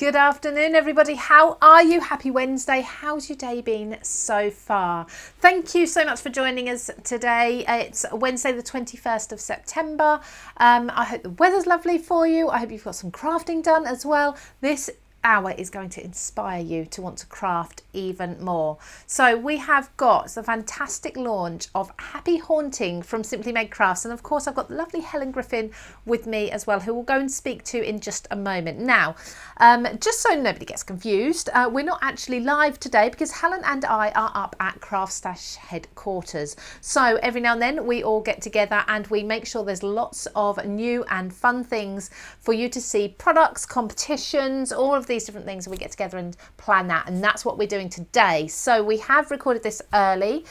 Good afternoon, everybody. How are you? Happy Wednesday. How's your day been so far? Thank you so much for joining us today. It's Wednesday, the 21st of September. I hope the weather's lovely for you. I hope you've got some crafting done as well. This hour is going to inspire you to want to craft even more. So we have got the fantastic launch of Happy Haunting from Simply Made Crafts, and of course I've got the lovely Helen Griffin with me as well, who we'll go and speak to in just a moment. Now, just so nobody gets confused, we're not actually live today because Helen and I are up at CraftStash headquarters. So every now and then we all get together and we make sure there's lots of new and fun things for you to see, products, competitions, all of these different things, and we get together and plan that, and that's what we're doing today. So we have recorded this early,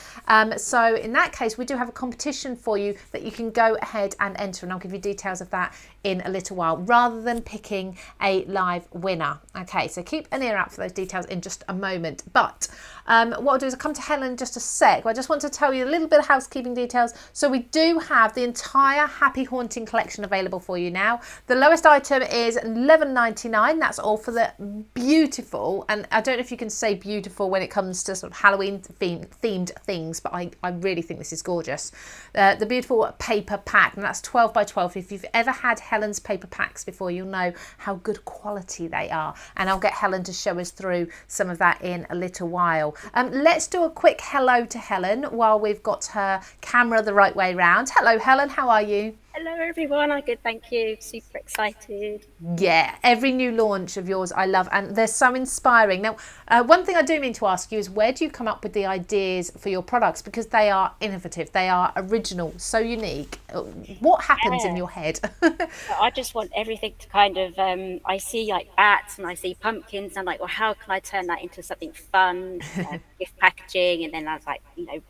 so in that case we do have a competition for you that you can go ahead and enter, and I'll give you details of that in a little while, rather than picking a live winner. Okay, so keep an ear out for those details in just a moment. But what I'll do is I'll come to Helen in just a sec. I just want to tell you a little bit of housekeeping details. So we do have the entire Happy Haunting collection available for you now. The lowest item is $11.99. That's all for the beautiful, and I don't know if you can say beautiful when it comes to sort of Halloween themed things, but I really think this is gorgeous. The beautiful paper pack, and that's 12 by 12. If you've ever had Helen's paper packs before, you'll know how good quality they are, and I'll get Helen to show us through some of that in a little while. Let's do a quick hello to Helen while we've got her camera the right way round. Hello Helen, how are you? Hello everyone, I'm good, thank you. Super excited. Yeah, every new launch of yours I love, and they're so inspiring. Now, one thing I do mean to ask you is, where do you come up with the ideas for your products? Because they are innovative, they are original, so unique. What happens in Yeah, your head? I just want everything to kind of, I see like bats and I see pumpkins. And I'm like, well, how can I turn that into something fun? Gift packaging, and then I was like,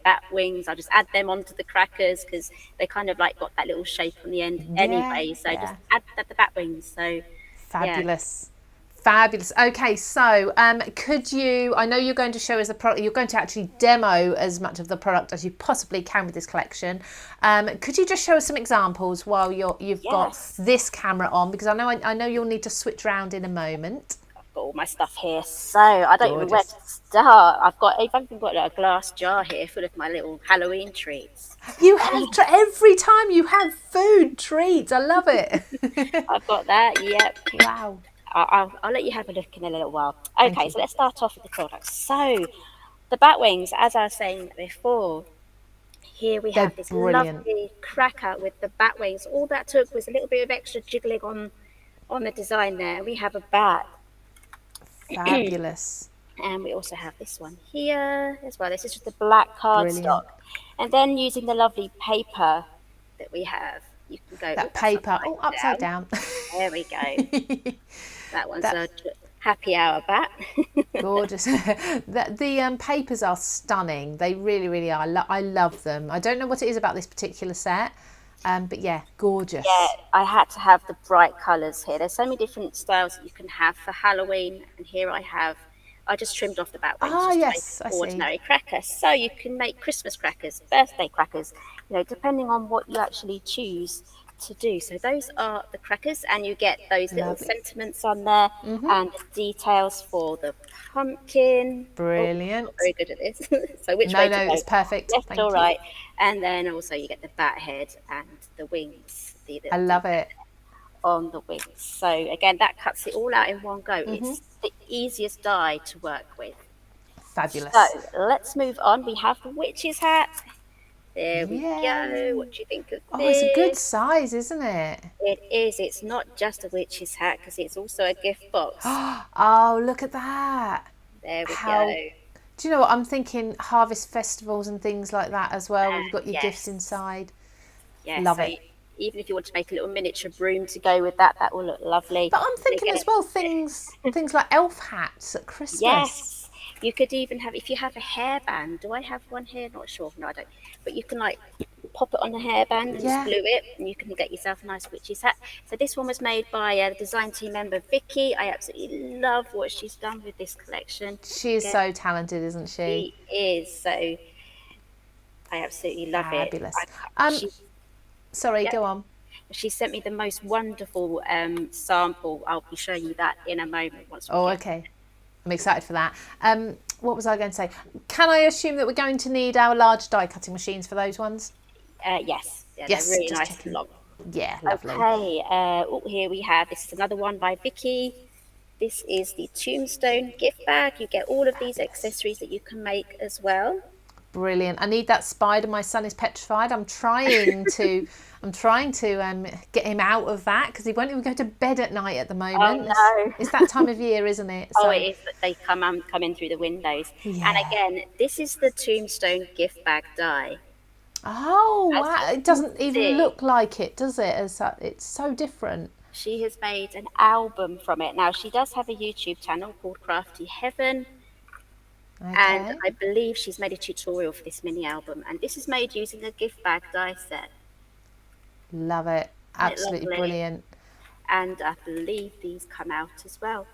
bat wings. I'll just add them onto the crackers because they kind of like got that little shape on the end Yeah, anyway. So just yeah. add the bat wings. So yeah. Fabulous. Fabulous. Okay, so could you, I know you're going to show us the product, you're going to actually demo as much of the product as you possibly can with this collection. Could you just show us some examples while you've got Yes. this camera on, because I know you'll need to switch around in a moment. Got all my stuff here, so I don't even know where Gorgeous. to start. I've even got a glass jar here full of my little Halloween treats. You have every time you have food treats. I love it. I've got that. Yep. Wow. I'll let you have a look in a little while. Thank Okay, you. so let's start off with the products. So the bat wings, as I was saying before, here we They're have this brilliant. lovely cracker with the bat wings. All that took was a little bit of extra jiggling on the design there. We have a bat. Fabulous. And we also have this one here as well. This is just the black cardstock. Brilliant. And then using the lovely paper that we have, you can go, oh, That that's paper. upside Oh, upside down. down. There we go. That one's That a happy hour bat. gorgeous. The papers are stunning. They really, really are. I love them. I don't know what it is about this particular set, but yeah, Yeah, gorgeous. I had to have the bright colours here. There's so many different styles that you can have for Halloween. And here I just trimmed off the bat wings Ah, just to make yes, an I see. ordinary cracker. So you can make Christmas crackers, birthday crackers, depending on what you actually choose to do. So those are the crackers, and you get those little Lovely. sentiments on there and the details for the pumpkin. Oh, Brilliant. not very good at this. So which No, way no, to go? it's perfect. Left or Thank you. right? And then also you get the bat head and the wings, the I little love detail it. on the wings. So again, that cuts it all out in one go. It's the easiest die to work with. So Fabulous. let's move on. We have the witch's hat. There we go. Yay. What do you think of Oh, it's a good this? size, isn't it? It is. It's not just a witch's hat because it's also a gift box. Oh, look at that. There we How, go. do you know what? I'm thinking harvest festivals and things like that as well. You've got your gifts Yes. inside. Yes. Love So it. even if you want to make a little miniature broom to go with that, that will look lovely. But I'm And thinking again, as well, things like elf hats at Christmas. yes, you could even have, if you have a hairband. Do I have one here? Not sure. No, I don't. But you can like pop it on a hairband and just Yeah, glue it, and you can get yourself a nice witch's hat. So this one was made by the design team member Vicky. I absolutely love what she's done with this collection. she is Again, so talented, isn't she? she is so. I absolutely love it. Fabulous. She, Sorry, yeah. go on. She sent me the most wonderful sample. I'll be showing you that in a moment once we Oh, get. okay. I'm excited for that. What was I going to say? Can I assume that we're going to need our large die cutting machines for those ones? Yes, yeah, they're Yes, really just nice and checking. long. Yeah, lovely. Okay, here we have, this is another one by Vicky. This is the Tombstone gift bag. You get all of these Fabulous. accessories that you can make as well. Brilliant. I need that spider. My son is petrified. I'm trying to get him out of that because he won't even go to bed at night at the Oh moment. It's no. that time of year, isn't it? Oh, it So is that they come in through the windows. And yeah. again, this is the Tombstone gift bag die. Oh As wow! you It can doesn't even see, look like it, does it? It's so different. she has made an album from it. Now, she does have a YouTube channel called Crafty Heaven, and Okay. I believe she's made a tutorial for this mini album. And this is made using a gift bag die set. Love it. Isn't it Absolutely lovely? brilliant. And I believe these come out as well.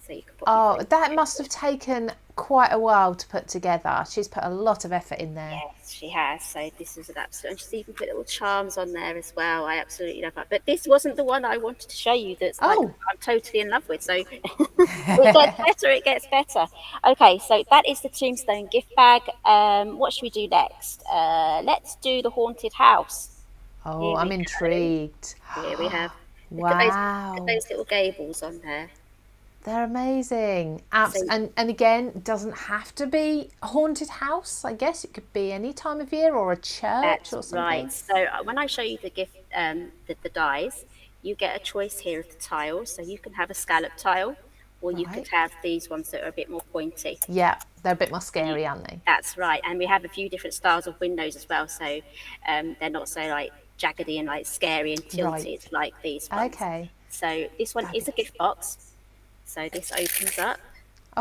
So you can pop your Oh, photo that in. must have taken quite a while to put together. She's put a lot of effort in there. Yes, she has. So this is an absolute, and she's even put little charms on there as well. I absolutely love that. But this wasn't the one I wanted to show you. That's like Oh, I'm totally in love with. So it gets better. It gets better. Okay, so that is the Tombstone gift bag. What should we do next? Let's do the haunted house. oh, Here I'm we go. intrigued. Here we have. Look at those. Look at Wow, those little gables on there. they're amazing. So And again, it doesn't have to be a haunted house. I guess it could be any time of year or a church that's or right. something. So when I show you the gift, the dies, you get a choice here of the tiles. So you can have a scallop tile, or you could Right. have these ones that are a bit more pointy. Yeah, they're a bit more So you, scary, aren't they? that's right. And we have a few different styles of windows as well. So they're not so like jaggedy and like scary and tilted Right. like these ones. Okay. So this one is a Fabulous. gift box. So this opens up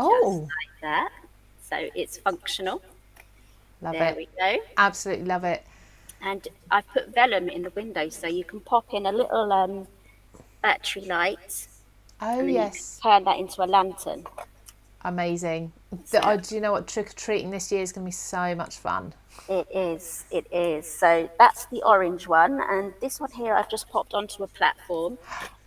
just Oh, like that. So it's functional. love There it. we go. Absolutely love it. And I've put vellum in the window so you can pop in a little battery light Oh, and then you can yes. turn that into a lantern. Amazing. So Do you know what, trick or treating this year is going to be so much fun. it is, it is. So that's the orange one, and this one here I've just popped onto a platform,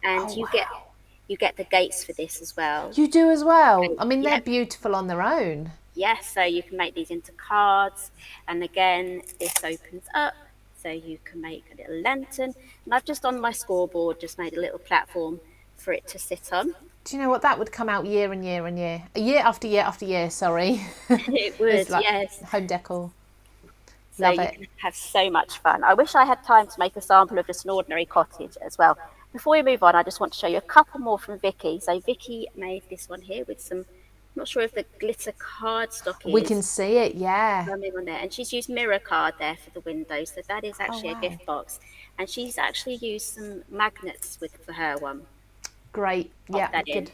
and Oh, wow. you get the gates for this as well. You do as well. And I mean, they're yep, beautiful on their own. yes. So you can make these into cards, and again this opens up. So you can make a little lantern, and I've just on my scoreboard just made a little platform for it to sit on. Do you know what? That would come out year and year and year. Year after year after year, sorry. It It's would, like yes. home decor. So Love you it. can have so much fun. I wish I had time to make a sample of just an ordinary cottage as well. Before we move on, I just want to show you a couple more from Vicky. So Vicky made this one here with some, I'm not sure if the glitter cardstock We can is see it, yeah. coming on there. And she's used mirror card there for the window. So that is Oh, actually a wow. gift box. And she's actually used some magnets with for her one. Great. Pop Yeah, that in.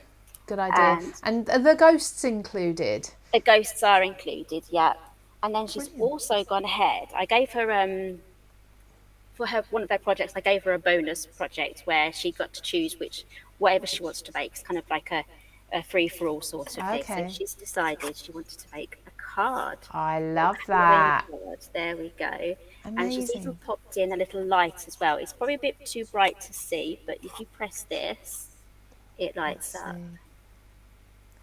good idea. And And are the ghosts included? the ghosts are included, yeah. And then she's Brilliant. also gone ahead. I gave her for her one of her projects, I gave her a bonus project where she got to choose which whatever she wants to make. It's kind of like a free for all sort of thing. So Okay. she's decided she wanted to make a card, I a love Halloween that. card. There we go. And she's even Amazing. popped in a little light as well. It's probably a bit too bright to see, but if you press this, it Let's lights up. see.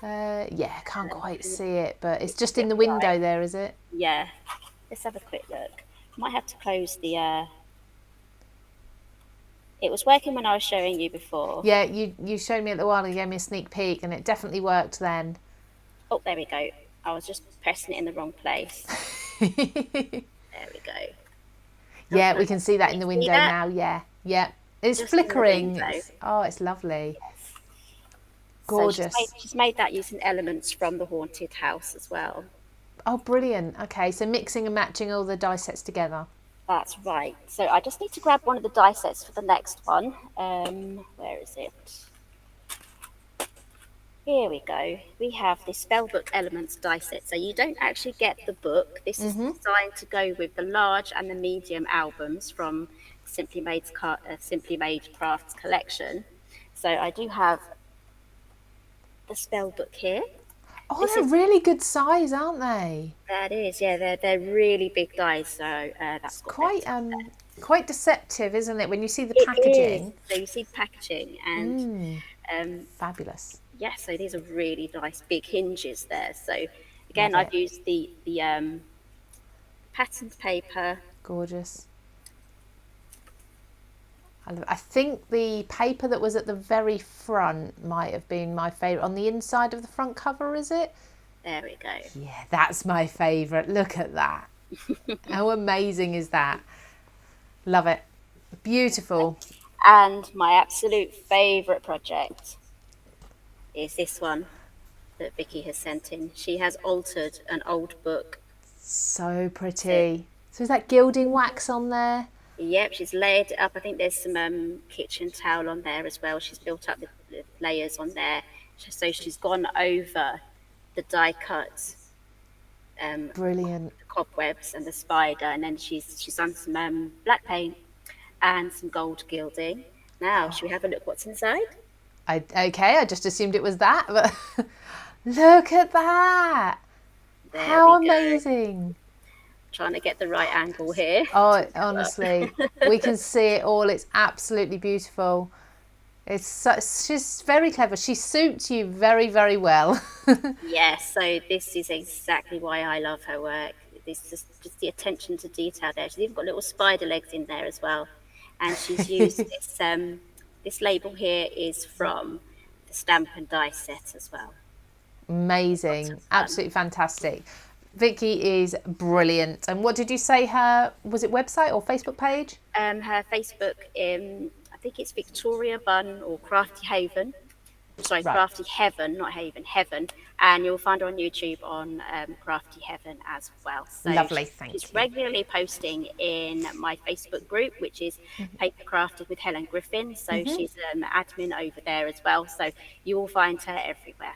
Yeah, I can't quite It's see it, but it's a just in bit the bright. window there, is it? Yeah. Let's have a quick look. Might have to close the. It was working when I was showing you before. Yeah, you showed me a little while ago, you gave me a sneak peek, and it definitely worked then. Oh, there we go. I was just pressing it in the wrong place. Yeah, There we go. Oh, we can see that in the see window that? now. Yeah, yeah. It's Just in the flickering. window. It's lovely. So Gorgeous. she's made that using elements from the haunted house as well. Oh, brilliant. Okay, so mixing and matching all the die sets together. That's right. So I just need to grab one of the die sets for the next one. Where is it? Here we go. We have the Spellbook Elements die set. So you don't actually get the book. This is designed to go with the large and the medium albums from Simply Made Crafts collection. So I do have the spellbook here. Oh, This they're is really good size, aren't they? that is, yeah, they're really big dies. So that's got Quite their Quite deceptive, isn't it, when you see the It is. packaging? So you see packaging, and Fabulous. yeah, so these are really nice big hinges there. So Love again, I've it. used the patterned paper. Gorgeous. I think the paper that was at the very front might have been my favourite. On the inside of the front cover, is it? There we go. Yeah, that's my favourite. Look at that. How amazing is that? Love it. Beautiful. And my absolute favourite project is this one that Vicky has sent in. She has altered an old book. So pretty. So is that gilding wax on there? Yep, she's layered it up. I think there's some kitchen towel on there as well. She's built up the layers on there. So she's gone over the die cut, Brilliant. the cobwebs and the spider, and then she's done some black paint and some gold gilding. Now, should we have a look what's inside? Okay, I just assumed it was that, but look at that. There How we go. amazing. Trying to get the right angle here. Oh, honestly, we can see it all. It's absolutely beautiful. She's very clever. She suits you very, very well. Yes, so this is exactly why I love her work. This is just the attention to detail there. She's even got little spider legs in there as well. And she's used this label here is from the Stamp and Die set as well. Amazing. Absolutely fantastic. Vicky is brilliant. And what did you say was it website or Facebook page? Her Facebook, I think it's Victoria Bun or Crafty Haven. Sorry, Right. Crafty Heaven, not Haven, Heaven. And you'll find her on YouTube on Crafty Heaven as well. So Lovely, thank she's you. regularly posting in my Facebook group, which is Paper Crafted with Helen Griffin. So she's admin over there as well. So you will find her everywhere.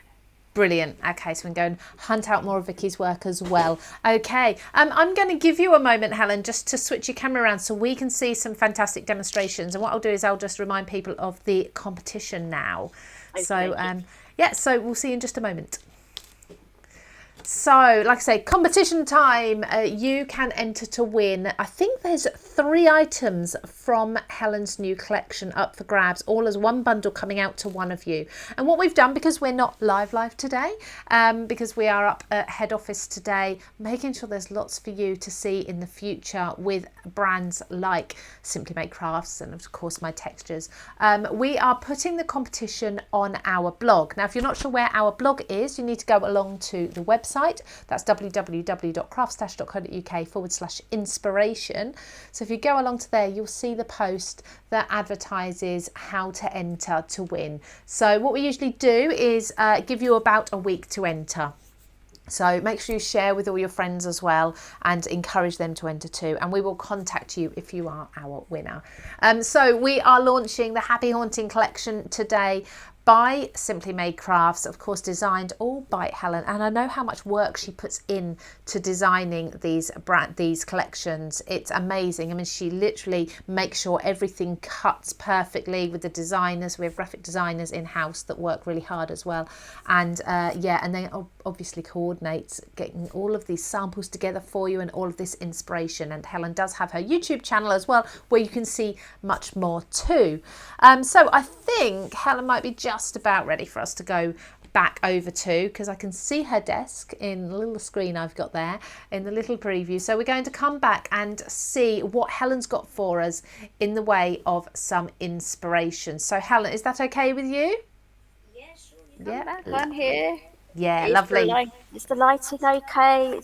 Brilliant. Okay, so we can go and hunt out more of Vicky's work as well. Okay, I'm going to give you a moment, Helen, just to switch your camera around so we can see some fantastic demonstrations. And what I'll do is I'll just remind people of the competition now. Okay. So, so we'll see you in just a moment. So, like I say, competition time. You can enter to win. I think there's 3 items from Helen's new collection up for grabs, all as one bundle coming out to one of you. And what we've done, because we're not live today, because we are up at head office today, making sure there's lots for you to see in the future with brands like Simply Made Crafts and of course my textures. We are putting the competition on our blog. Now, if you're not sure where our blog is, you need to go along to the website. That's www.craftstash.co.uk/inspiration. So if you go along to there, you'll see the post that advertises how to enter to win. So what we usually do is give you about a week to enter. So make sure you share with all your friends as well and encourage them to enter too. And we will contact you if you are our winner. So we are launching the Happy Haunting collection today by Simply Made Crafts, of course designed all by Helen, and I know how much work she puts in to designing these collections. It's amazing. I mean, she literally makes sure everything cuts perfectly with the designers. We have graphic designers in-house that work really hard as well, and and then obviously coordinates getting all of these samples together for you and all of this inspiration. And Helen does have her YouTube channel as well, where you can see much more too. So I think Helen might be just about ready for us to go back over to, because I can see her desk in the little screen I've got there in the little preview. So we're going to come back and see what Helen's got for us in the way of some inspiration. So Helen, is that okay with you? Yeah, sure. Yeah, I'm here. yeah, lovely. Is the lighting okay?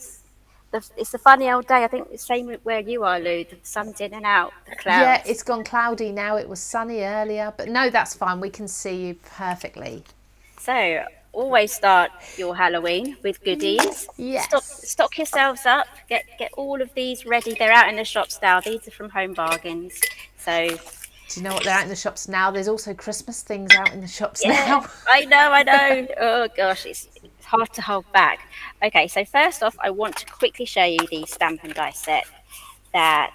It's a funny old day. I think the same where you are, Lou. The sun's in and out, the clouds. Yeah, it's gone cloudy now. It was sunny earlier, but no, that's fine. We can see you perfectly. So always start your Halloween with goodies. Yes. Stock yourselves up. Get all of these ready. They're out in the shops now. These are from Home Bargains. So do you know what, they're out in the shops now? There's also Christmas things out in the shops now. I know. Oh gosh, it's hard to hold back. Okay, so first off, I want to quickly show you the Stamp and Die set that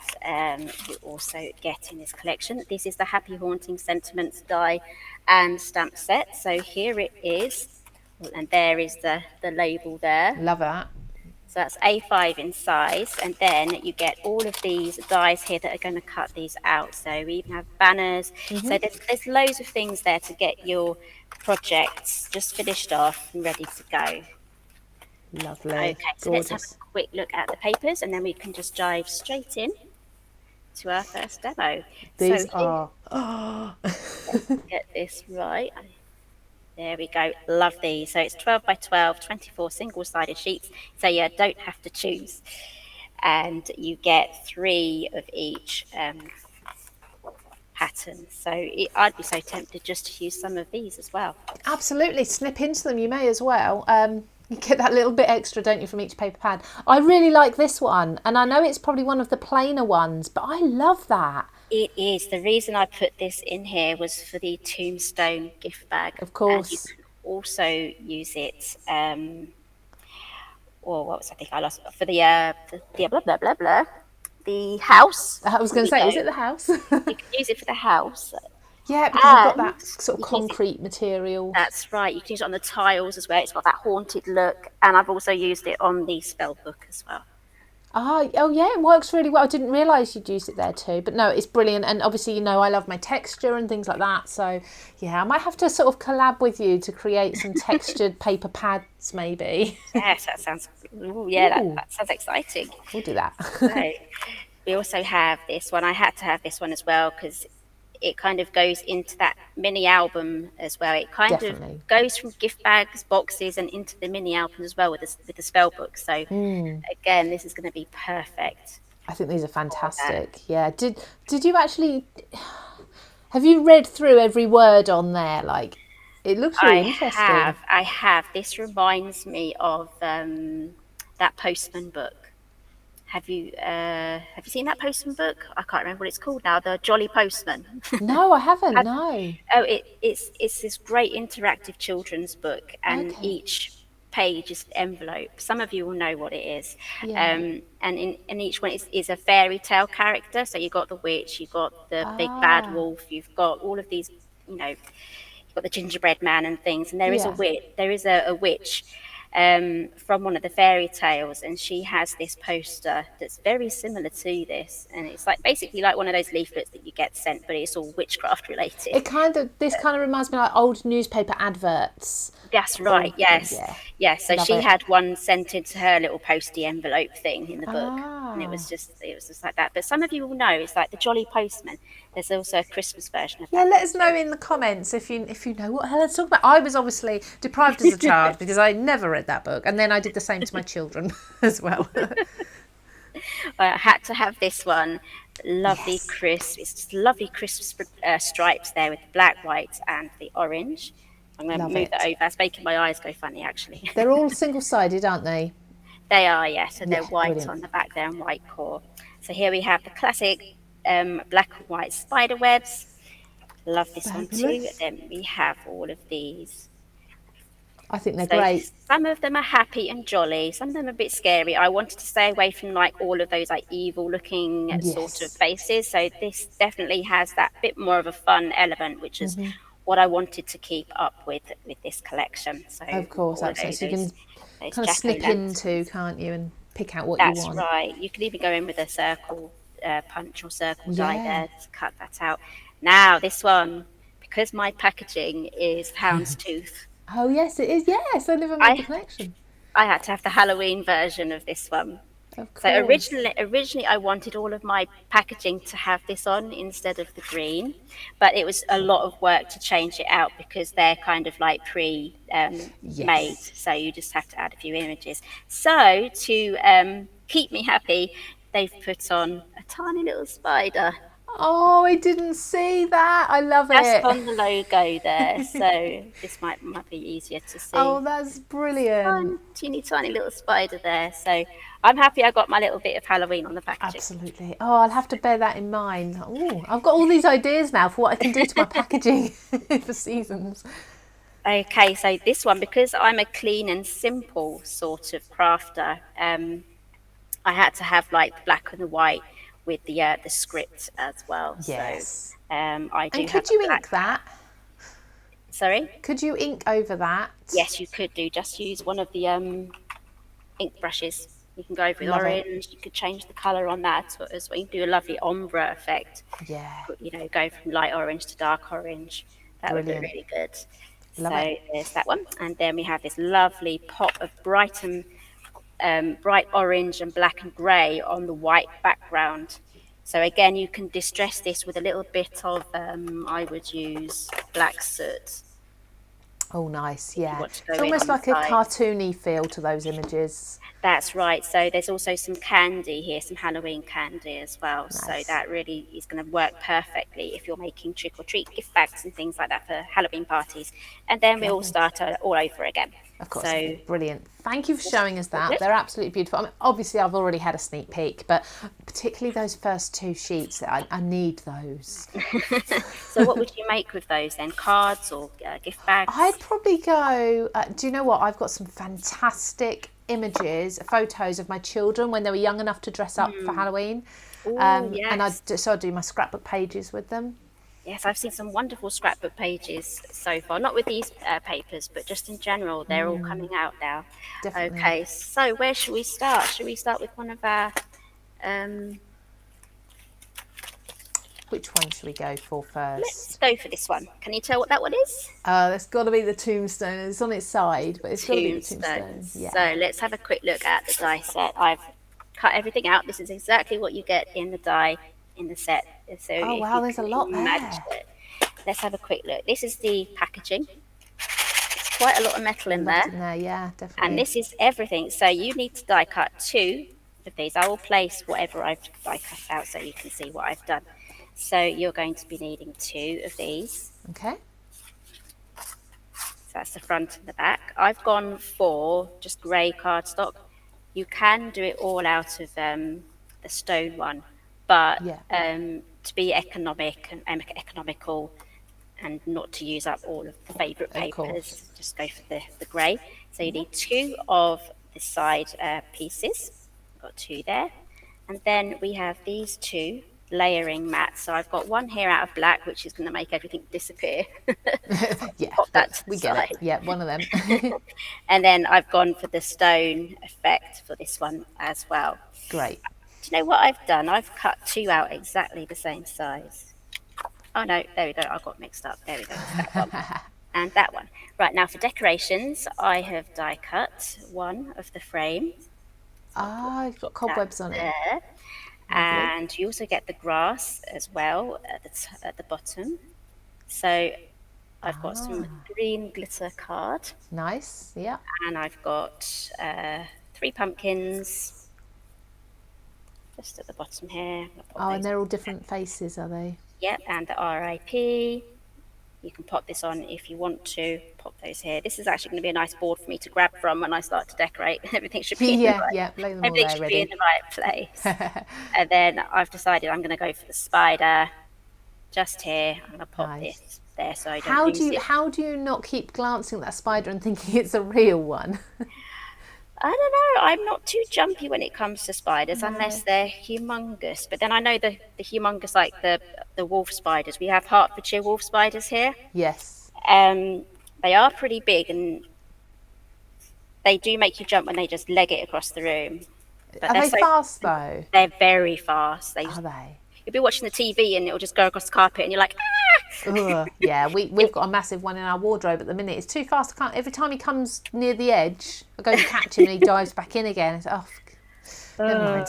you also get in this collection. This is the Happy Haunting Sentiments die and stamp set. So here it is, and there is the label there. Love that. So that's A5 in size, and then you get all of these dies here that are going to cut these out. So we even have banners. So there's loads of things there to get your projects just finished off and ready to go. Lovely. Okay, so let's have Gorgeous. a quick look at the papers, and then we can just dive straight in to our first demo. These So here, are... Oh. let's get this right. There we go. Love these. So it's 12 by 12, 24 single-sided sheets. So you don't have to choose. And you get 3 of each pattern. So I'd be so tempted just to use some of these as well. Absolutely. Snip into them. You may as well. You get that little bit extra, don't you, from each paper pad. I really like this one. And I know it's probably one of the plainer ones, but I love that. It is. The reason I put this in here was for the tombstone gift bag. Of And you course. can also use it, or what was I think I lost, for the blah, blah, blah, blah, the house. I was going to say, is it the house? You can use it for the house. Yeah, because you've got And that sort of you can use it, concrete material. that's right. You can use it on the tiles as well. It's got that haunted look. And I've also used it on the spell book as well. Oh yeah, it works really well. I didn't realise you'd use it there too. But no, it's brilliant. And obviously, you know, I love my texture and things like that. So yeah, I might have to sort of collab with you to create some textured paper pads maybe. Yes, that sounds, that sounds exciting. We'll do that. So we also have this one. I had to have this one as well because it kind of goes into that mini album as well. It kind Definitely. of goes from gift bags, boxes, and into the mini album as well with the spell book. So again, this is going to be perfect. I think these are fantastic. Yeah. Did you actually have you read through every word on there? Like, it looks really interesting. I have. This reminds me of that Postman book. Have you seen that Postman book? I can't remember what it's called now. The Jolly Postman. No, I haven't. No. Oh, it's this great interactive children's book, and Okay. each page is an envelope. Some of you will know what it is. Yeah. And in each one is a fairy tale character. So you've got the witch, you've got the big bad wolf, you've got all of these, you know, you've got the gingerbread man and things. And there is a witch from one of the fairy tales, and she has this poster that's very similar to this, and it's like basically like one of those leaflets that you get sent, but it's all witchcraft related. This kind of reminds me of like old newspaper adverts. That's right. Yes. Yeah. So Love she it. had one sent into her little posty envelope thing in the book, and it was just like that. But some of you will know it's like the Jolly Postman. There's also a Christmas version of that. Yeah, let us know in the comments if you know what Helen's talking about. I was obviously deprived as a child because I never read that book, and then I did the same to my children as well. I had to have this one. Lovely crisp. It's just lovely crisp stripes there with the black, white, and the orange. I'm going to move that over. That's making my eyes go funny, actually. They're all single-sided, aren't they? They are, yes. So they're white brilliant. on the back there and white core. So here we have the classic black and white spider webs. Love this one too. Then we have all of these. I think they're great. Some of them are happy and jolly. Some of them are a bit scary. I wanted to stay away from like all of those like evil looking sort of faces. So this definitely has that bit more of a fun element, which is what I wanted to keep up with this collection. So of course, absolutely. So you can kind of snip into, can't you, and pick out what you want. That's right. You can even go in with a circle punch or circle die there to cut that out. Now this one, because my packaging is houndstooth. Oh yes, it is. Yes, I never made the connection. I had to have the Halloween version of this one. Of course. So originally I wanted all of my packaging to have this on instead of the green, but it was a lot of work to change it out because they're kind of like made. So you just have to add a few images. So to keep me happy, they've put on a tiny little spider. Oh, I didn't see that. I love it. That's on the logo there, so this might be easier to see. Oh, that's brilliant. Teeny tiny little spider there. So I'm happy I got my little bit of Halloween on the packaging. Absolutely. Oh, I'll have to bear that in mind. Oh, I've got all these ideas now for what I can do to my packaging for seasons. Okay, so this one, because I'm a clean and simple sort of crafter, I had to have like black and the white with the script as well. Yes. So I do. And could you ink that? Sorry? Could you ink over that? Yes, you could do. Just use one of the ink brushes. You can go with Love it. orange. You could change the colour on that as well. You can do a lovely ombre effect. Yeah, You know, go from light orange to dark orange. That would look brilliant. really good. Love it. So there's that one. And then we have this lovely pop of bright orange and black and grey on the white background. So again, you can distress this with a little bit of, I would use black soot Oh, nice. if you Yeah. want to It's go in almost on the like a side. cartoony feel to those images. That's right. So there's also some candy here, some Halloween candy as well. So Nice. that really is going to work perfectly if you're making trick or treat gift bags and things like that for Halloween parties. And then we all Lovely. start all over again. Of course. So Brilliant. Thank you for showing us all that. good. They're absolutely beautiful. I mean, obviously, I've already had a sneak peek, but particularly those first 2 sheets, I need those. So what would you make with those then? Cards or gift bags? I'd probably go, do you know what? I've got some fantastic images, photos of my children when they were young enough to dress up for Halloween. Oh, And yes. I do my scrapbook pages with them. Yes, I've seen some wonderful scrapbook pages so far. Not with these papers, but just in general. They're all coming out now. Definitely. Okay, so where should we start? Should we start with one of our... Which one should we go for let's first? go for this one. Can you tell what that one is? It's got to be the tombstone. It's on its side, but it's got to be the tombstone. Tombstones. Yeah. So let's have a quick look at the die set. I've cut everything out. This is exactly what you get in the die in the set. So Oh, if wow, you there's a can lot imagine there. it. Let's have a quick look. This is the packaging. It's quite a lot of metal in Lots in there. there, yeah, definitely. And this is everything. So you need to die cut 2 of these. I will place whatever I've die cut out so you can see what I've done. So you're going to be needing 2 of these. Okay. So that's the front and the back. I've gone for just grey cardstock. You can do it all out of the stone one, but Yeah. to be economical and not to use up all of the favourite Of papers, course. just go for the grey. So you need 2 of the side pieces. I've got 2 there. And then we have these 2 layering mats. So I've got one here out of black, which is going to make everything disappear. Yeah, Pop that to the we get side. it. Yeah, one of them. And then I've gone for the stone effect for this one as well. Great. Do you know what I've done? I've cut 2 out exactly the same size. Oh no, there we go. I got mixed up. There we go. It's that one. And that one. Right, now for decorations, I have die cut one of the frames. Ah, you've got cobwebs on it. There. And you also get the grass as well at the bottom. So I've got some green glitter card, Nice. Yeah. and I've got 3 pumpkins just at the bottom here. Oh, and they're all different faces, are they? Yep, and the RIP. You can pop this on if you want to. Pop those here. This is actually going to be a nice board for me to grab from when I start to decorate. Everything should be in the right. Yeah, lay them all Everything there should be in ready. the right place. And then I've decided I'm going to go for the spider just here. I'm going to pop Nice. this there so I don't How lose do you it. how do you not keep glancing at that spider and thinking it's a real one? I don't know. I'm not too jumpy when it comes to spiders unless they're humongous. But then I know the humongous, like the wolf spiders. We have Hertfordshire wolf spiders here. Yes. They are pretty big and they do make you jump when they just leg it across the room. But Are they're they so fast though? they're very fast. Are they? You'll be watching the TV and it'll just go across the carpet and you're like, ah! Ugh, yeah, we've got a massive one in our wardrobe at the minute. It's too fast. I can't. Every time he comes near the edge, I go to catch him and he dives back in again. It's, never mind.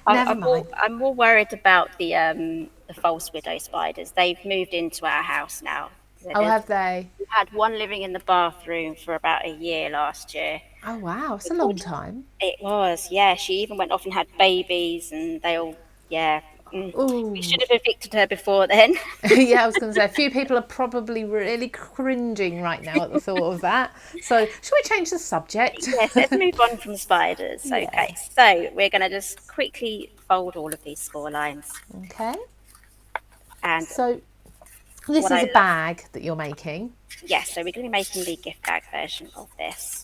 Never mind. I'm more worried about the false widow spiders. They've moved into our house now. Oh, have they? We had one living in the bathroom for about a year last year. Oh, wow. It's a long time. It was, yeah. She even went off and had babies, and they all, yeah. Ooh. We should have evicted her before then. Yeah, I was going to say, a few people are probably really cringing right now at the thought of that. So, should we change the subject? Yes, let's move on from spiders. Yeah. Okay, so we're going to just quickly fold all of these score lines. Okay. And So, this is a bag that you're making. yes, so we're going to be making the gift bag version of this.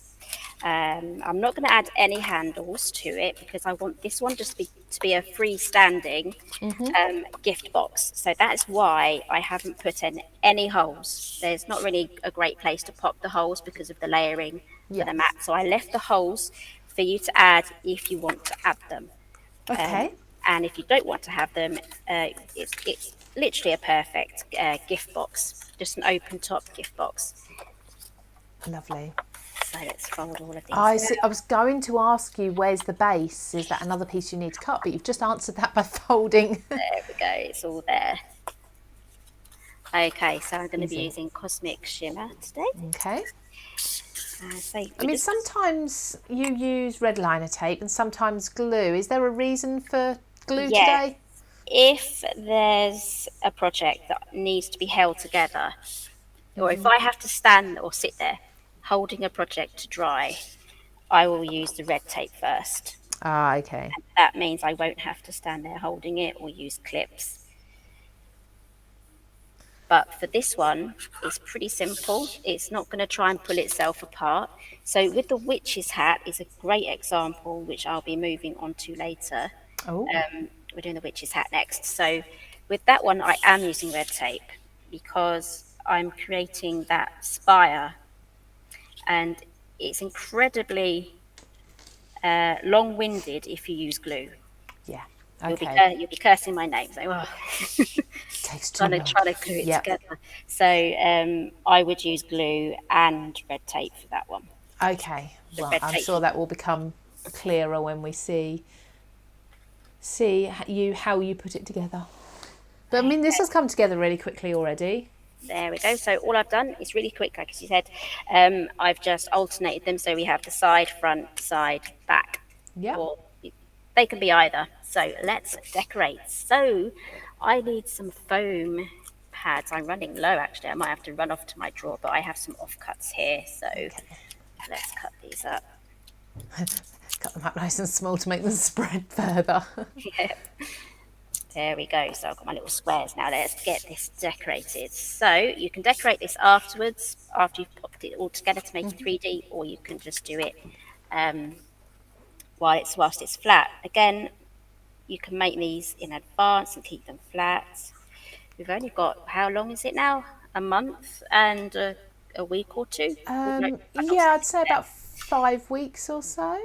I'm not going to add any handles to it because I want this one just to be a freestanding gift box. So that's why I haven't put in any holes. There's not really a great place to pop the holes because of the layering for the mat. So I left the holes for you to add if you want to add them. Okay. And if you don't want to have them, it's literally a perfect gift box, just an open top gift box. Lovely. So let's fold all of these I out. see. I was going to ask you, where's the base? Is that another piece you need to cut? But you've just answered that by folding. There we go, it's all there. Okay, so I'm going to be Easy. using Cosmic Shimmer today. Okay. So I mean, sometimes you use red liner tape and sometimes glue. Is there a reason for glue today? If there's a project that needs to be held together, or if I have to stand or sit there holding a project to dry, I will use the red tape first. Ah, okay. That means I won't have to stand there holding it or use clips. But for this one, it's pretty simple. It's not going to try and pull itself apart. So with the witch's hat is a great example, which I'll be moving on to later. Oh. We're doing the witch's hat next. So with that one, I am using red tape because I'm creating that spire, and it's incredibly long-winded if you use glue. Yeah. You'll Okay. be cursing my name. So, Takes too long. trying to glue it together. So I would use glue and red tape for that one. Okay. The Well, red I'm tape. sure that will become clearer when we see how you put it together. But I mean, this has come together really quickly already. There we go. So all I've done is really quick, like you said. I've just alternated them so we have the side, front, side, back. Yeah. Or they can be either. So let's decorate. So I need some foam pads. I'm running low actually. I might have to run off to my drawer, but I have some offcuts here. So let's cut these up. Cut them up nice and small to make them spread further. Yeah. There we go. So I've got my little squares now. Let's get this decorated. So you can decorate this afterwards, after you've popped it all together to make it 3D, or you can just do it whilst it's flat. Again, you can make these in advance and keep them flat. We've only got, how long is it now? A month and a week or two? Yeah, I'd say about 5 weeks or so.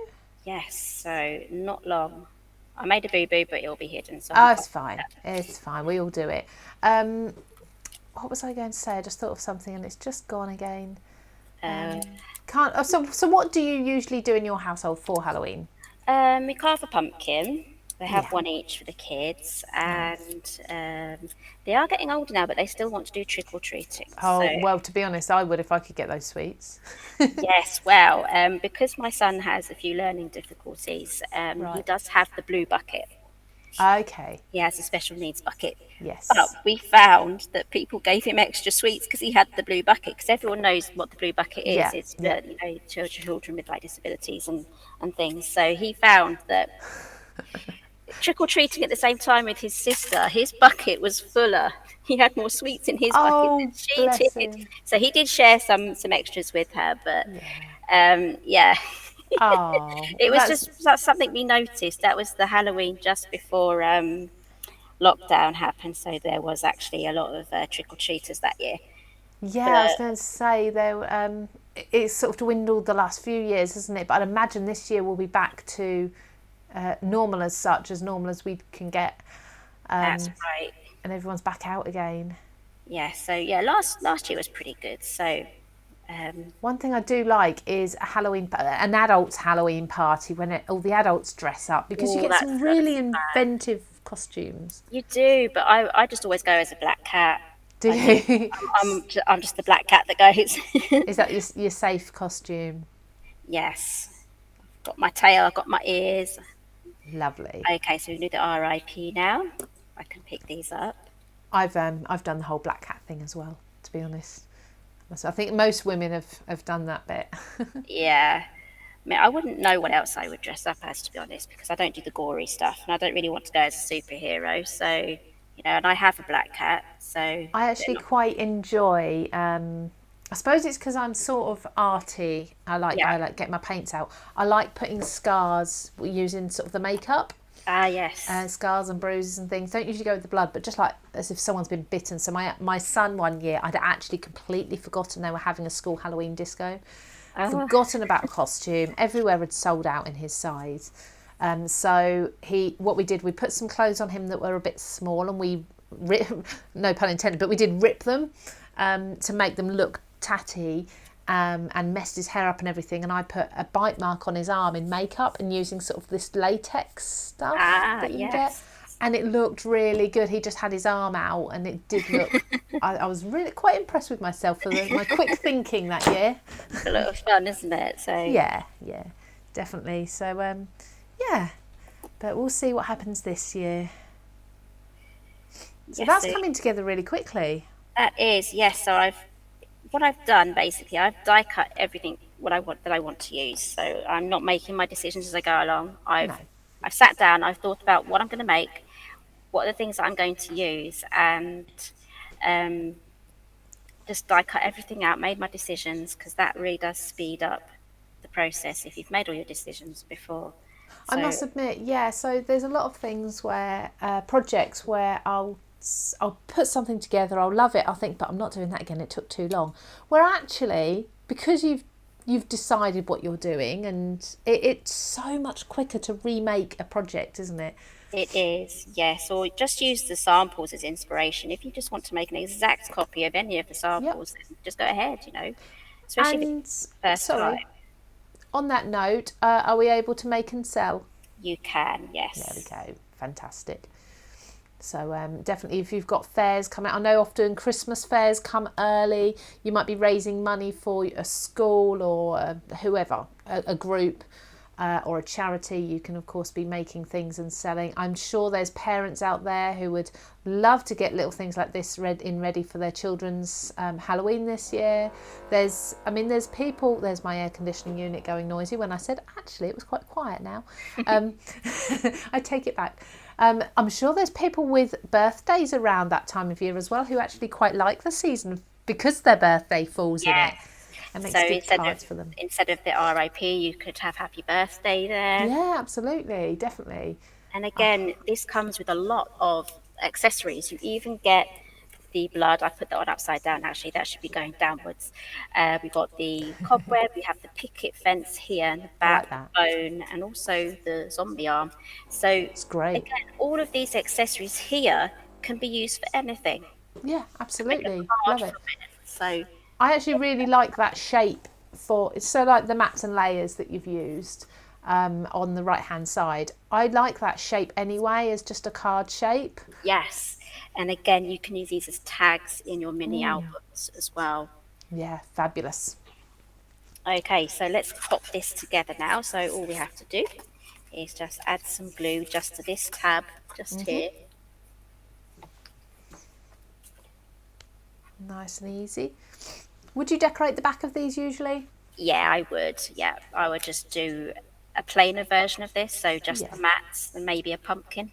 Yes, so not long. I made a boo-boo, but it'll be hidden. So It's fine. It's fine. We all do it. What was I going to say? I just thought of something and it's just gone again. So what do you usually do in your household for Halloween? We carve a pumpkin. They have one each for the kids, and they are getting older now, but they still want to do trick or treating. Well, to be honest, I would if I could get those sweets. Yes, well, because my son has a few learning difficulties, he does have the blue bucket. Okay. He has a special needs bucket. Yes. But we found that people gave him extra sweets because he had the blue bucket. Because everyone knows what the blue bucket is. Yeah, It's for children with like disabilities and things. So he found that trick or treating at the same time with his sister, his bucket was fuller. He had more sweets in his bucket than she bless did. him. So he did share some extras with her, but it was just something we noticed. That was the Halloween just before lockdown happened, so there was actually a lot of trick or treaters that year. Yeah, I was going to say though, it's sort of dwindled the last few years, hasn't it? But I'd imagine this year we'll be back to normal as we can get. That's right. And everyone's back out again. Yeah. So last year was pretty good. So. One thing I do like is an adult's Halloween party when all the adults dress up, because you get some really inventive costumes. You do, but I just always go as a black cat. Do you? I'm just the black cat that goes. Is that your safe costume? Yes. I've got my tail, I've got my ears. Lovely. Okay, so we do the RIP now. I can pick these up. I've done the whole black cat thing as well, to be honest. So I think most women have done that bit. Yeah. I mean, I wouldn't know what else I would dress up as, to be honest, because I don't do the gory stuff, and I don't really want to go as a superhero. So, and I have a black cat. So I actually quite enjoy. I suppose it's because I'm sort of arty. I like getting my paints out. I like putting scars using sort of the makeup. Yes. Scars and bruises and things. Don't usually go with the blood, but just like as if someone's been bitten. So my son one year, I'd actually completely forgotten they were having a school Halloween disco. forgotten about a costume. Everywhere had sold out in his size. So what we did, we put some clothes on him that were a bit small, and we no pun intended, but we did rip them to make them look tatty, and messed his hair up and everything. And I put a bite mark on his arm in makeup and using sort of this latex stuff that you can get. And it looked really good. He just had his arm out, and it did look. I was really quite impressed with myself for my quick thinking that year. It's a lot of fun, isn't it? So yeah, definitely. So yeah, but we'll see what happens this year. So that's coming together really quickly. That is, yes. So what I've done basically, I've die cut everything that I want to use. So I'm not making my decisions as I go along. I've sat down, I've thought about what I'm going to make, what are the things that I'm going to use, and just die cut everything out, made my decisions, because that really does speed up the process if you've made all your decisions before. So, I must admit, so there's a lot of things where projects where I'll put something together, I'll love it, I'll think, but I'm not doing that again, it took too long. Where actually, because you've decided what you're doing, and it's so much quicker to remake a project, isn't it? It is, yes. Or just use the samples as inspiration. If you just want to make an exact copy of any of the samples, then just go ahead, especially if it's first time. On that note, are we able to make and sell? You can, yes. There we go. Fantastic. So definitely, if you've got fairs coming out, I know often Christmas fairs come early. You might be raising money for a school or whoever, a group or a charity. You can, of course, be making things and selling. I'm sure there's parents out there who would love to get little things like this ready for their children's Halloween this year. There's people. There's my air conditioning unit going noisy when I said actually it was quite quiet now. I take it back. I'm sure there's people with birthdays around that time of year as well who actually quite like the season because their birthday falls in it. And makes good cards for them. Instead of the RIP, you could have happy birthday there. Yeah, absolutely, definitely. And again, this comes with a lot of accessories. You even get the blood. I put that one upside down, actually. That should be going downwards. We've got the cobweb. We have the picket fence here, and the backbone, and also the zombie arm. So it's great. Again, all of these accessories here can be used for anything. Yeah, absolutely. Love it. So I actually really like that shape so like the mats and layers that you've used on the right hand side. I like that shape anyway as just a card shape. Yes. And again, you can use these as tags in your mini albums as well. Yeah, fabulous. Okay, so let's pop this together now. So all we have to do is just add some glue just to this tab, just here. Nice and easy. Would you decorate the back of these usually? Yeah, I would. Yeah, I would just do a plainer version of this. So just the mats and maybe a pumpkin.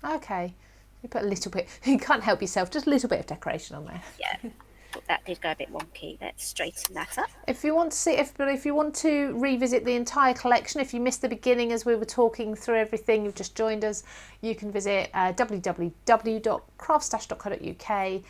Okay. You put a little bit, you can't help yourself, just a little bit of decoration on there. Yeah, that did go a bit wonky. Let's straighten that up. If you want to see, if you want to revisit the entire collection, if you missed the beginning as we were talking through everything, you've just joined us, you can visit www.craftstash.co.uk.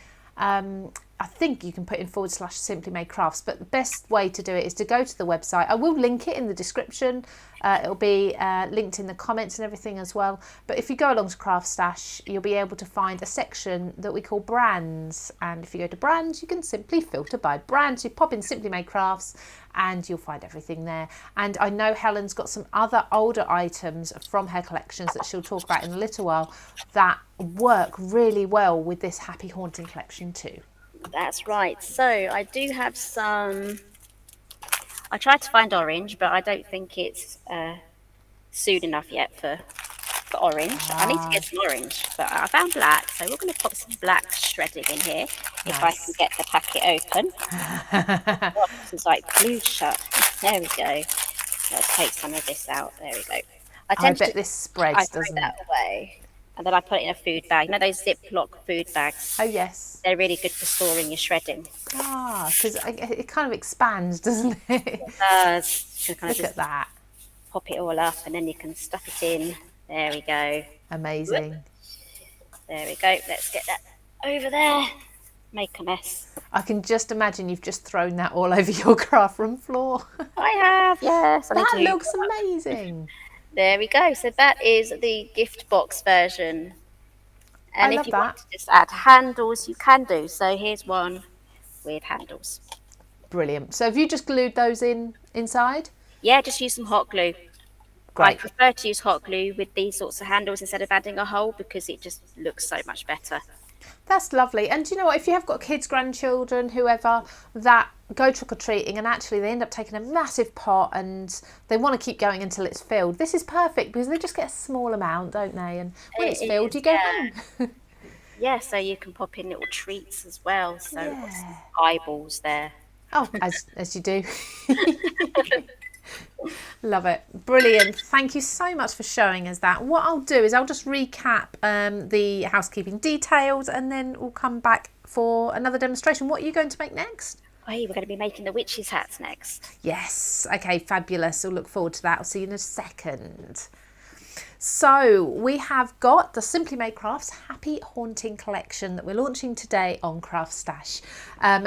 I think you can put in / Simply Made Crafts, but the best way to do it is to go to the website. I will link it in the description. It'll be linked in the comments and everything as well. But if you go along to CraftStash, you'll be able to find a section that we call brands. And if you go to brands, you can simply filter by brands. You pop in Simply Made Crafts and you'll find everything there. And I know Helen's got some other older items from her collections that she'll talk about in a little while that work really well with this Happy Haunting collection too. That's right. So I do have some. I tried to find orange, but I don't think it's soon enough yet for orange. I need to get some orange, but I found black, so we're going to pop some black shredding in here if I can get the packet open. This is like glued shut. There we go. Let's take some of this out. There we go. I bet this spreads, doesn't it? I throw that away. And then I put it in a food bag. You know those Ziploc food bags? Oh, yes. They're really good for storing your shredding. Ah, because it kind of expands, doesn't it? It does. Look at that. Pop it all up and then you can stuff it in. There we go. Amazing. There we go. Let's get that over there. make a mess. I can just imagine you've just thrown that all over your craft room floor. I have, yes. I need That to. looks amazing. There we go. So that is the gift box version. I And if love you want that. to just add handles, you can do. So here's one with handles. Brilliant. So have you just glued those inside? Yeah, just use some hot glue. I Great. prefer to use hot glue with these sorts of handles instead of adding a hole because it just looks so much better. That's lovely. And do you know what? If you have got kids, grandchildren, whoever, that go trick-or-treating and actually they end up taking a massive pot and they want to keep going until it's filled, this is perfect because they just get a small amount, don't they? And when it's It filled, is, you go yeah. home. Yeah, so you can pop in little treats as well. So Yeah. eyeballs there. Oh, as you do. Love it. Brilliant. Thank you so much for showing us that. What I'll do is I'll just recap the housekeeping details and then we'll come back for another demonstration. What are you going to make next? Hey, we're going to be making the witches' hats next. Yes. Okay, fabulous. I'll look forward to that. I'll see you in a second. So we have got the Simply Made Crafts Happy Haunting collection that we're launching today on CraftStash.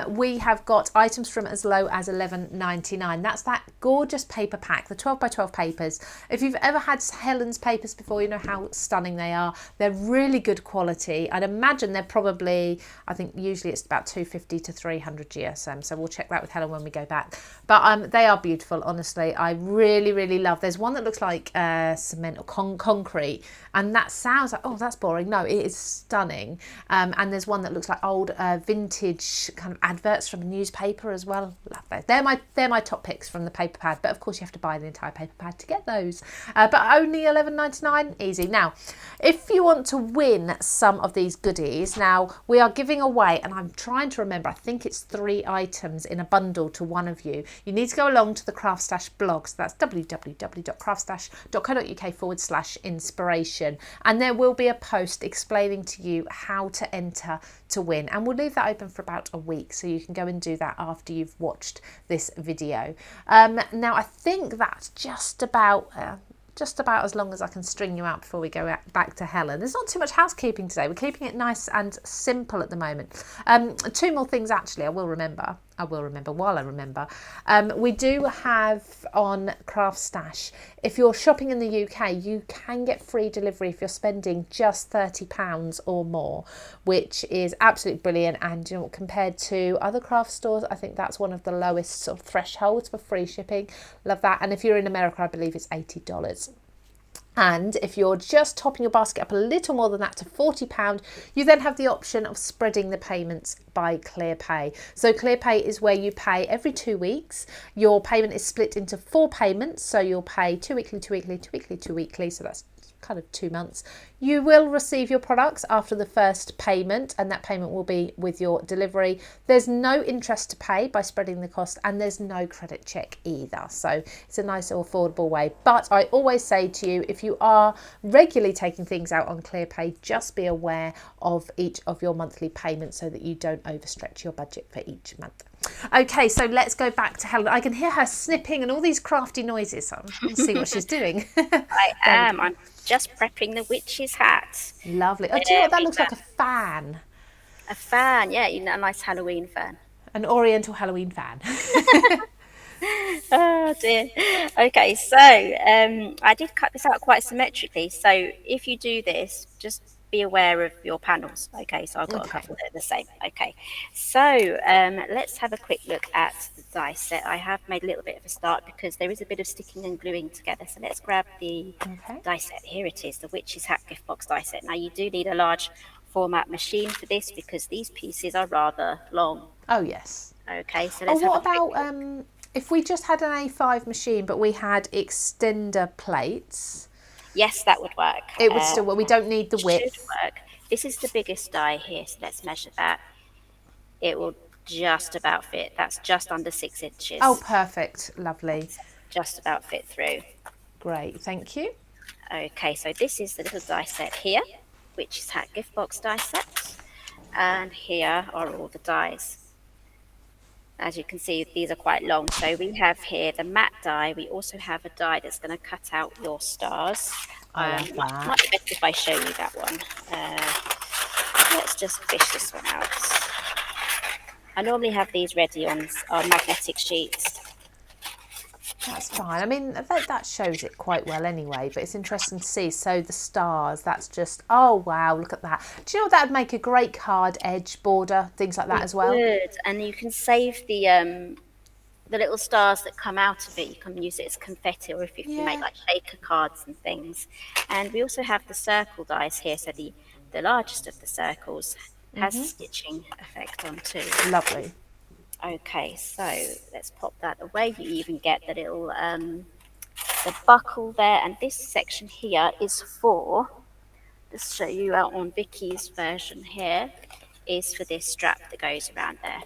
We have got items from as low as $11.99. That's that gorgeous paper pack, the 12 by 12 papers. If you've ever had Helen's papers before, you know how stunning they are. They're really good quality. I'd imagine they're probably, I think usually it's about 250 to 300 GSM. So we'll check that with Helen when we go back. But they are beautiful, honestly. I really, really love. There's one that looks like cement or concrete, and that sounds like, oh, that's boring. No, it is stunning. And there's one that looks like old vintage kind of adverts from a newspaper as well. Love those. They're my top picks from the paper pad, but of course you have to buy the entire paper pad to get those. But only $11.99, easy. Now, if you want to win some of these goodies, now we are giving away, and I'm trying to remember, I think it's 3 items in a bundle to one of you. You need to go along to the CraftStash blog, so that's www.craftstash.co.uk/inspiration, and there will be a post explaining to you how to enter to win, and we'll leave that open for about a week so you can go and do that after you've watched this video. Now I think that's just about as long as I can string you out before we go back to Helen. There's not too much housekeeping today. We're keeping it nice and simple at the moment. 2 more things actually I will remember while I remember. We do have on CraftStash, if you're shopping in the UK, you can get free delivery if you're spending just £30 or more, which is absolutely brilliant. And you know, compared to other craft stores, I think that's one of the lowest sort of thresholds for free shipping. Love that. And if you're in America, I believe it's $80. And if you're just topping your basket up a little more than that to £40, you then have the option of spreading the payments by ClearPay. So ClearPay is where you pay every 2 weeks. Your payment is split into 4 payments. So you'll pay 2 weekly, 2 weekly, 2 weekly, 2 weekly. So that's kind of 2 months. You will receive your products after the first payment, and that payment will be with your delivery. There's no interest to pay by spreading the cost, and there's no credit check either. So it's a nice affordable way. But I always say to you, if you are regularly taking things out on ClearPay, just be aware of each of your monthly payments so that you don't overstretch your budget for each month. Okay, so let's go back to Helen. I can hear her snipping and all these crafty noises. So let's see what she's doing. I am. I'm just prepping the witch's hat. Lovely. Oh, do you know what? That looks like a fan. A fan, yeah, you know, a nice Halloween fan. An Oriental Halloween fan. Oh dear. Okay, so I did cut this out quite symmetrically. So if you do this, just be aware of your panels. Okay, so I've got a couple that are the same. Okay, so let's have a quick look at the die set. I have made a little bit of a start because there is a bit of sticking and gluing together. So let's grab the die set. Here it is, the Witch's Hat gift box die set. Now you do need a large format machine for this because these pieces are rather long. Oh yes. Okay, so let's what about if we just had an A5 machine but we had extender plates? Yes, that would work. It would still work. We don't need the width. Should work. This is the biggest die here, so let's measure that. It will just about fit. That's just under 6 inches. Oh, perfect. Lovely. Just about fit through. Great, thank you. Okay, so this is the little die set here, which is Hat gift box die set. And here are all the dies. As you can see, these are quite long. So we have here the matte die. We also have a die that's going to cut out your stars. I love that. Might be better if I show you that one. Let's just fish this one out. I normally have these ready on magnetic sheets. That's fine. I mean, that shows it quite well anyway, but it's interesting to see. So the stars, that's just, oh wow, look at that. Do you know what, that would make a great card edge border, things like that It as well? would, and you can save the little stars that come out of it. You can use it as confetti, or if you make Yeah. like shaker cards and things. And we also have the circle dies here, so the largest of the circles has stitching effect on too. Lovely. Okay, so let's pop that away. You even get the little the buckle there, and this section here is for, just show you out on Vicky's version here, is for this strap that goes around there.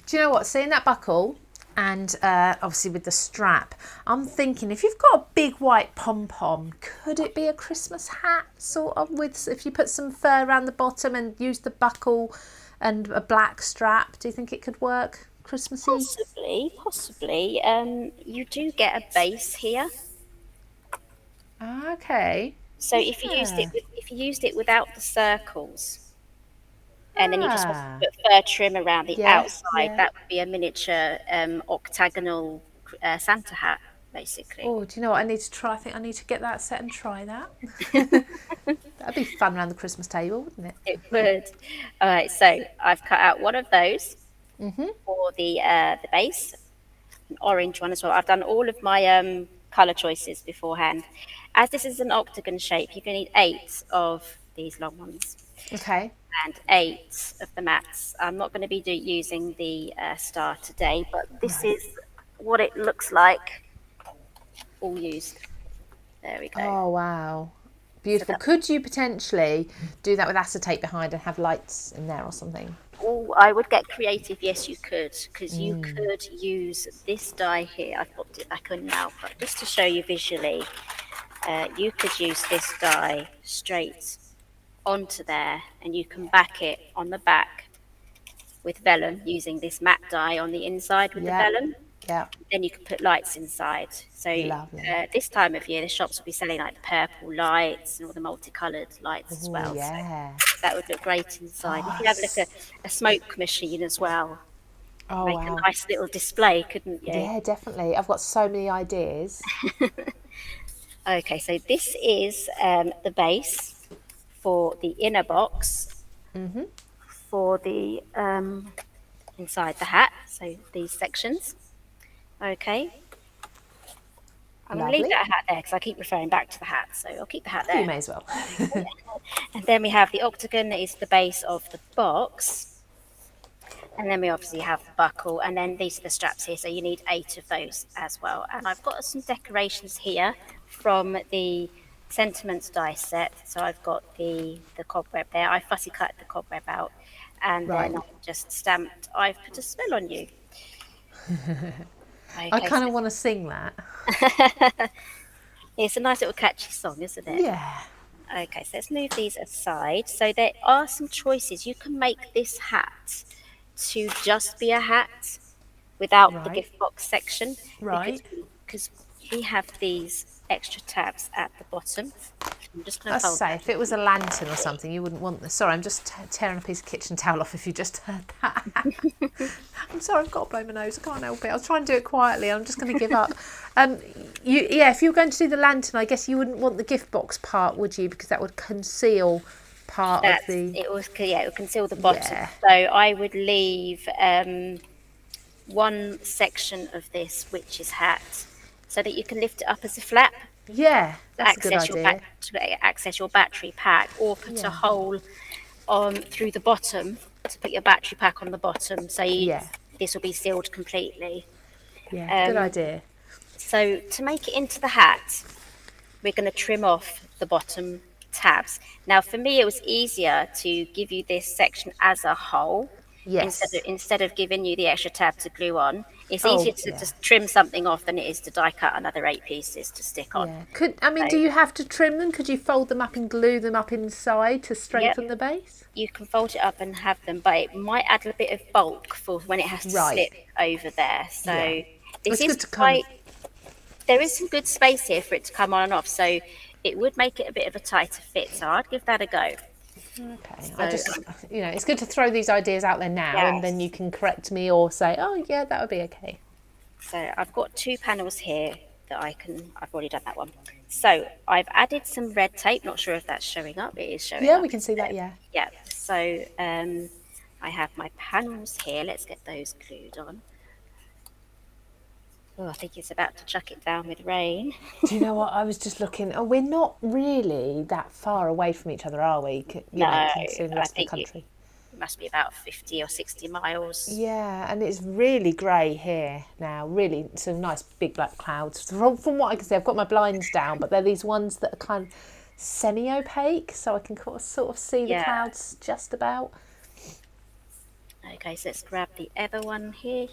Do you know what? Seeing that buckle and obviously with the strap, I'm thinking if you've got a big white pom-pom, could it be a Christmas hat sort of, with, if you put some fur around the bottom and use the buckle and a black strap? Do you think it could work Christmassy? Possibly. You do get a base here. Okay. So if you used it without the circles, and then you just want to put fur trim around the outside, that would be a miniature octagonal Santa hat, basically. Oh, do you know what I need to try? I think I need to get that set and try that. That'd be fun around the Christmas table, wouldn't it? It would. All right, so I've cut out one of those for the base, an orange one as well. I've done all of my colour choices beforehand. As this is an octagon shape, you're going to need 8 of these long ones. Okay. And 8 of the mats. I'm not going to be using the star today, but this is what it looks like all used. There we go. Oh, wow. Beautiful. So could you potentially do that with acetate behind and have lights in there or something? Oh, I would get creative. Yes, you could, because you could use this die here. I've popped it back on now, but just to show you visually, you could use this die straight onto there, and you can back it on the back with vellum using this matte die on the inside with the vellum. Yeah. Then you can put lights inside. So this time of year, the shops will be selling like the purple lights and all the multicoloured lights as well. Yeah. So that would look great inside. You could have like a smoke machine as well. Oh, make a nice little display, couldn't you? Yeah, definitely. I've got so many ideas. Okay, so this is the base for the inner box for the inside the hat, so these sections. Okay, I'm going to leave that hat there because I keep referring back to the hat, so I'll keep the hat there. You may as well. And then we have the octagon, that is the base of the box, and then we obviously have the buckle, and then these are the straps here, so you need 8 of those as well. And I've got some decorations here from the Sentiments die set. So I've got the cobweb there. I fussy cut the cobweb out, and then I've just stamped, I've put a spell on you. Okay, I kind of want to sing that. It's a nice little catchy song, isn't it? Yeah. Okay, so let's move these aside. So there are some choices. You can make this hat to just be a hat without the gift box section. Right. Because we have these extra tabs at the bottom. I'm just going to fold say, if it was a lantern or something, you wouldn't want this. Sorry, I'm just tearing a piece of kitchen towel off if you just heard that. I'm sorry, I've got to blow my nose. I can't help it. I was trying to do it quietly. I'm just going to give up. If you were going to do the lantern, I guess you wouldn't want the gift box part, would you? Because that would conceal part of the... It would conceal the bottom. Yeah. So I would leave one section of this witch's hat so that you can lift it up as a flap. Yeah, that's a good idea. To access your battery pack, or put a hole through the bottom to put your battery pack on the bottom, so this will be sealed completely. Yeah, good idea. So to make it into the hat, we're going to trim off the bottom tabs. Now for me, it was easier to give you this section as a whole. Yes. Instead of giving you the extra tab to glue on. It's easier to just trim something off than it is to die cut another 8 pieces to stick on. Yeah. Do you have to trim them? Could you fold them up and glue them up inside to strengthen the base? You can fold it up and have them, but it might add a bit of bulk for when it has to slip over there. So this is quite... There is some good space here for it to come on and off, so it would make it a bit of a tighter fit. So I'd give that a go. Okay, I So just, it's good to throw these ideas out there now, and then you yes, can correct me or say, oh yeah, that would be okay. so I've got two panels here that I've already done that one. So I've added some red tape. Not sure if that's showing up. It is showing Yeah, up. we can see that. Yeah. Yeah. So I have my panels here. Let's get those glued on. Oh, I think it's about to chuck it down with rain. Do you know what? I was just looking. Oh, we're not really that far away from each other, are we? No, Considering the I rest of the think country. it must be about 50 or 60 miles. Yeah, and it's really grey here now. Really, some nice big black clouds. From what I can see, I've got my blinds down, but they're these ones that are kind of semi-opaque, so I can sort of see the Yeah. clouds just about. Okay, so let's grab the other one here.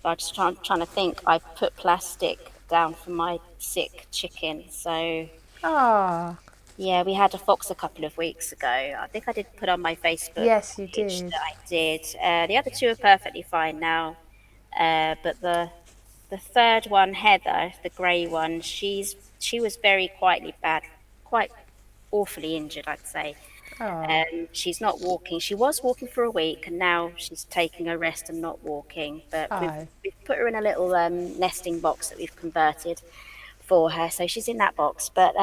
So I'm just trying to think. I put plastic down for my sick chicken. So Ah, yeah, we had a fox a couple of weeks ago. I think I did put on my Facebook yes, you page did. that I did. The other two are perfectly fine now. But the third one, Heather, the grey one, she was very quietly bad, quite awfully injured, I'd say. Oh, She's not walking. She was walking for a week, and now she's taking a rest and not walking. But oh, we've put her in a little nesting box that we've converted for her, so she's in that box. But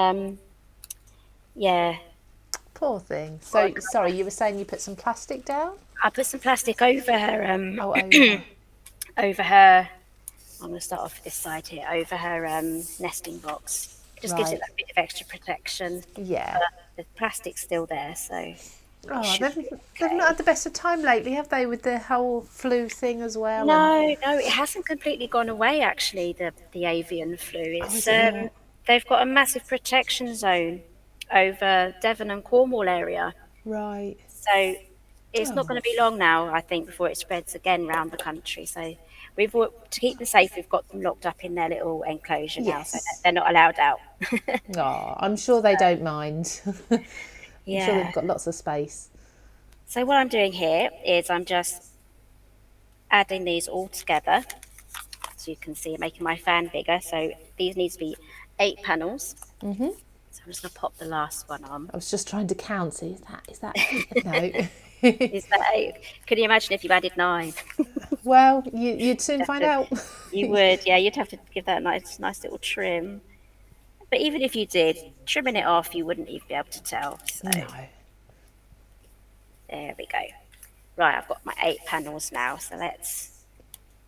yeah, poor thing. So, sorry, you were saying you put some plastic down? I put some plastic over her Oh, over. over her. I'm going to start off with this side here, over her nesting box. It just gives it Right. that bit of extra protection. Yeah. But the plastic's still there, so it Oh, should they've be they've not okay. had the best of time lately, have they, with the whole flu thing as well? And No, no, it hasn't completely gone away. Actually, the avian flu. oh, It's is it not? they've got a massive protection zone over Devon and Cornwall area, Right. so it's not Oh, going to be long now, I think, before it spreads again round the country. So to keep them safe, we've got them locked up in their little enclosure now, so that yes. they're not allowed out. Oh, I'm sure they don't mind. I'm sure they've Yeah. got lots of space. So what I'm doing here is I'm just adding these all together. So you can see, making my fan bigger. So these need to be 8 panels. So I'm just going to pop the last one on. I was just trying to count. See, is that 8? No. Is that 8? Can you imagine if you added 9? Well, you'd soon find out. You would, yeah, you'd have to give that a nice little trim. But even if you did, trimming it off, you wouldn't even be able to tell. So No. there we go. Right, I've got my 8 panels now. So let's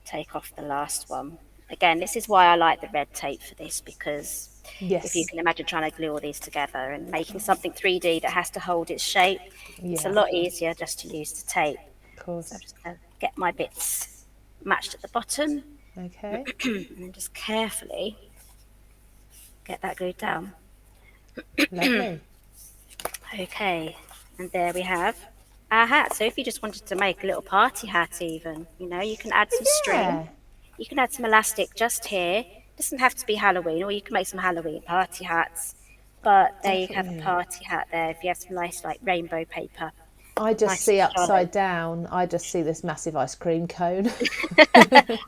take off the last one. Again, this is why I like the red tape for this, because if you Yes. can imagine trying to glue all these together and making something 3D that has to hold its shape, it's a Yeah. lot easier just to use the tape. Of So I'm course. just going to get my bits matched at the bottom Okay. and then just carefully get that glued down. Lovely. Okay, and there we have our hat. So if you just wanted to make a little party hat even, you can add some string. Yeah. You can add some elastic just here. Doesn't have to be Halloween, or you can make some Halloween party hats. But there you have a Definitely. party hat there. If you have some nice like rainbow paper, I just nice see and jolly. upside down. I just see this massive ice cream cone.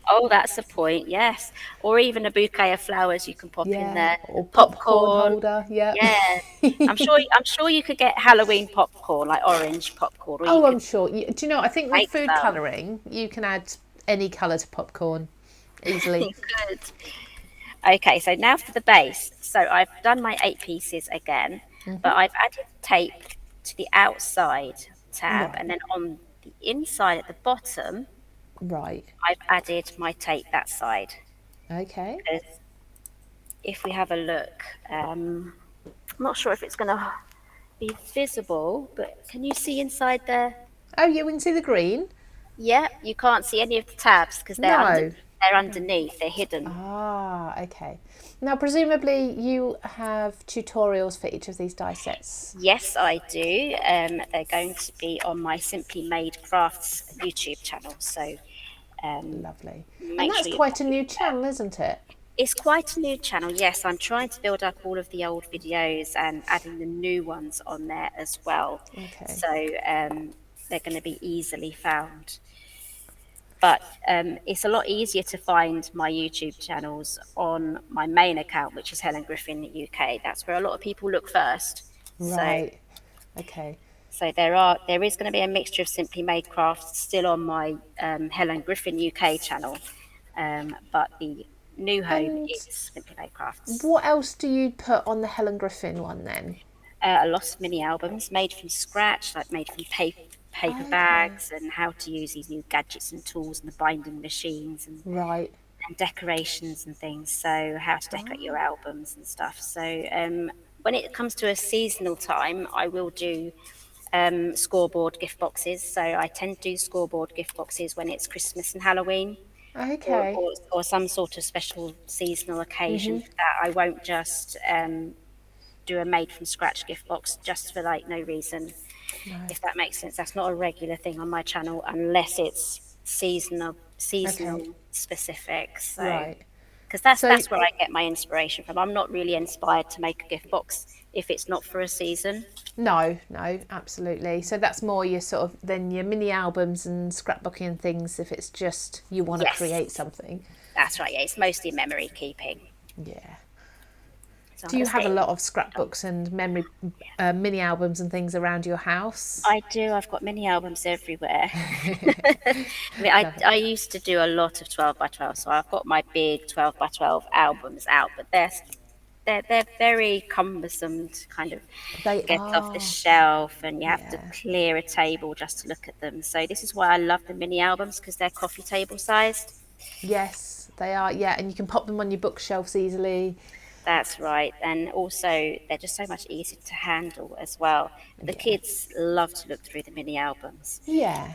Oh, that's the point. Yes, or even a bouquet of flowers you can pop in Yeah. there. Or popcorn Popcorn. holder. Yeah. Yeah, I'm sure you could get Halloween popcorn, like orange popcorn, or you Oh, I'm could sure. Do you know? I think with make food some. colouring, you can add any colour to popcorn easily. You could. Okay, so now for the base. So I've done my 8 pieces again, but I've added tape to the outside tab, and Right. then on the inside at the bottom, Right. I've added my tape that side. Okay. Because if we have a look, I'm not sure if it's going to be visible, but can you see inside there? Oh, yeah, we can see the green. Yeah, you can't see any of the tabs because No. they're underneath, they're hidden. Ah, okay. Now, presumably, you have tutorials for each of these die sets. Yes, I do. They're going to be on my Simply Made Crafts YouTube channel. So Lovely. And make that's sure you quite pop a in new there. channel, isn't it? It's quite a new channel. Yes, I'm trying to build up all of the old videos and adding the new ones on there as well. Okay. So they're going to be easily found. But it's a lot easier to find my YouTube channels on my main account, which is Helen Griffin UK. That's where a lot of people look first. So Right. Okay. So there is going to be a mixture of Simply Made crafts still on my Helen Griffin UK channel, but the new home And is Simply Made Crafts. what else do you put on the Helen Griffin one then? A lot of mini albums made from scratch, like made from paper Okay. bags, and how to use these new gadgets and tools and the binding machines Right. and decorations and things. So how to decorate your Ah, albums and stuff. So when it comes to a seasonal time, I will do scoreboard gift boxes. So I tend to do scoreboard gift boxes when it's Christmas and Halloween, okay. or some sort of special seasonal occasion. For that, I won't just do a made from scratch gift box just for like no reason. No. If that makes sense, that's not a regular thing on my channel unless it's seasonal Okay. specific. So Right. because So that's where I get my inspiration from. I'm not really inspired to make a gift box if it's not for a season. no, no, absolutely. So that's more your sort of then your mini albums and scrapbooking and things if it's just you want to Yes, create something. that's right. Yeah, it's mostly memory keeping. Yeah. So I'm Do you just have a getting lot of done. scrapbooks and memory mini albums and things around your house? I do. I've got mini albums everywhere. I mean, I, Love it. I used to do a lot of 12 by 12, so I've got my big 12 by 12 albums out, but they're very cumbersome to kind of They get off the are. shelf, and you have to Yeah. clear a table just to look at them. So this is why I love the mini albums because they're coffee table sized. Yes, they are. Yeah, and you can pop them on your bookshelves easily. That's right. And also, they're just so much easier to handle as well. The Yeah. kids love to look through the mini albums Yeah.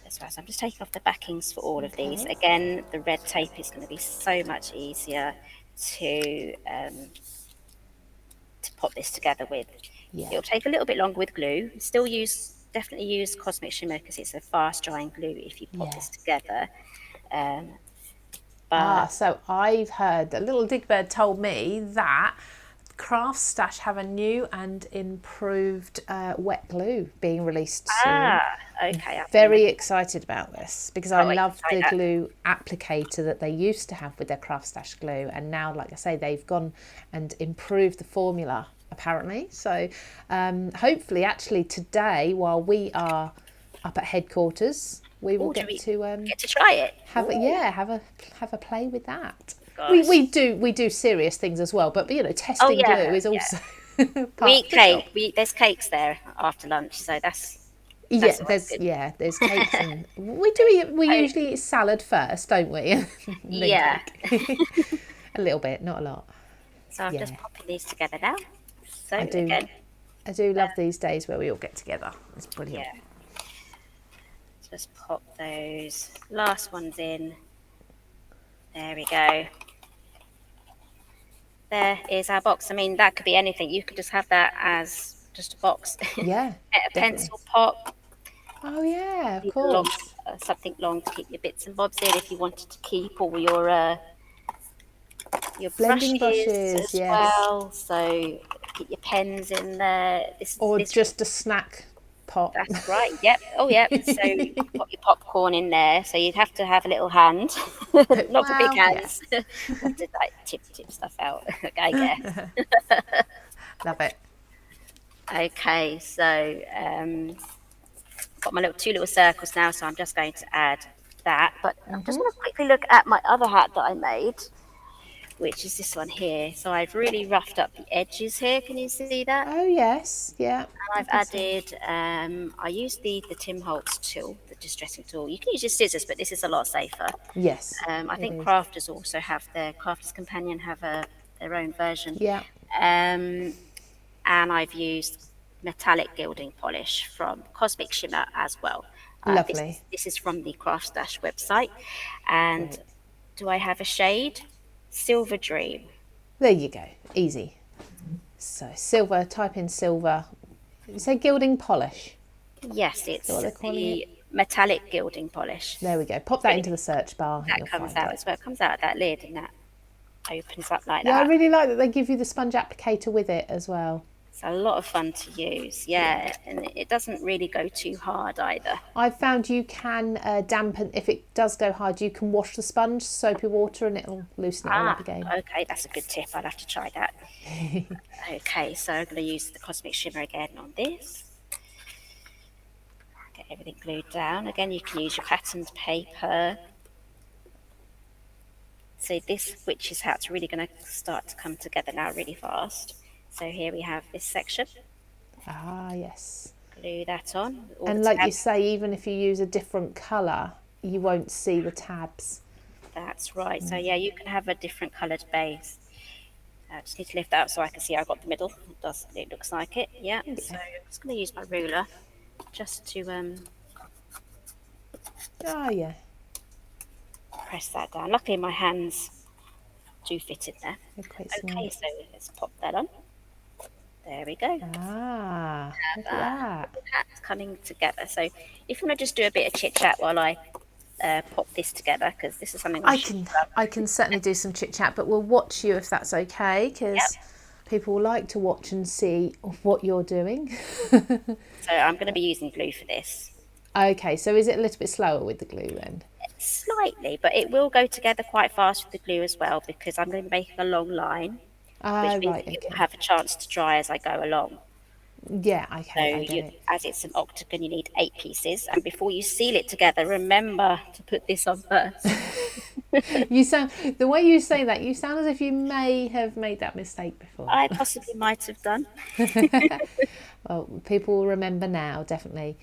as well. So I'm just taking off the backings for all of these. Okay. Again, the red tape is going to be so much easier to pop this together with. Yeah. It'll take a little bit longer with glue. Definitely use Cosmic Shimmer because it's a fast drying glue if you pop Yeah. this together. Um, Ah, but so I've heard a little digbird told me that CraftStash have a new and improved wet glue being released soon. okay, Very excited about this because I can't wait to love try the that. glue applicator that they used to have with their CraftStash glue, and now, like I say, they've gone and improved the formula apparently. So hopefully, actually today, while we are up at headquarters, we will Oh, do get we to get to try it? have a Ooh, have a play with that. gosh. We do serious things as well, but you know, Oh testing glue yeah, is yeah. also We part eat of the job. cake. There's cakes there after lunch, so Yeah, that's always good. there's cakes and we Oh, usually eat salad first, don't we? And then yeah. cake. A little bit, not a lot. So I'm just Yeah, popping these together now. So I do. again, I do love these days where we all get together. It's brilliant. yeah. Just pop those last ones in. There we go. There is our box. I mean, that could be anything. You could just have that as just a box. Yeah, A definitely. pencil pop, Oh yeah, of long, course. something long to keep your bits and bobs in. If you wanted to keep all your Blending brushes brushes, as yes, well. So keep your pens in there. or This just a snack pot. That's right. Yep. Oh, yep. So you could put your popcorn in there. So you'd have to have a little hand, not for big Well, yeah, hands. Have to like tip stuff out, I guess. love it. Okay. So got my two little circles now. So I'm just going to add that. But I'm just going to quickly look at my other hat that I made, which is this one here. So I've really roughed up the edges here. Can you see that? Oh yes, yeah, I I've can see. added, I used the Tim Holtz tool, the distressing tool. You can use your scissors, but this is a lot safer. Yes, I it think is. crafters also have Crafters Companion have their own version. Yeah, Um, and I've used metallic gilding polish from Cosmic Shimmer as well. lovely. This is from the CraftStash website. And Great. do I have a shade? Silver Dream. There you go. Easy. So silver. Type in silver. You say gilding polish. Yes, Is that what it's they're calling the it? metallic gilding polish. There we go. Pop that into the search bar and That you'll comes find out it. as well. It comes out of that lid and that opens up like Yeah, I that. really like that they give you the sponge applicator with it as well. It's a lot of fun to use, yeah, and it doesn't really go too hard either. I've found you can dampen, if it does go hard, you can wash the sponge, soapy water, and it'll loosen it all up again. Okay, that's a good tip. I'll have to try that. Okay, so I'm going to use the Cosmic Shimmer again on this. Get everything glued down. Again, you can use your patterned paper. So this witch's hat's really going to start to come together now really fast. So here we have this section. Ah, yes. Glue that on. All And the like you tabs. say, even if you use a different colour, you won't see the tabs. That's right. So yeah, you can have a different coloured base. I just need to lift that up so I can see I got the middle. It looks like it. Yeah. So I'm just going to use my ruler just to Oh, yeah. press that down. Luckily my hands do fit in there. They're quite small. Okay, so let's pop that on. There we go. Ah, look at that. That's coming together. So if you want to just do a bit of chit chat while I pop this together, because this is something I can certainly do some chit chat, but we'll watch you if that's okay, because people like to watch and see what you're doing. So I'm going to be using glue for this. Okay, so is it a little bit slower with the glue then? Slightly, but it will go together quite fast with the glue as well, because I'm going to be making a long line, Ah, which means right, that it will okay. have a chance to dry as I go along. Yeah, So okay, I get it. as it's an octagon, you need 8 pieces, and before you seal it together, remember to put this on first. You sound, the way you say that, you sound as if you may have made that mistake before. I possibly might have done. Well, people will remember now, definitely.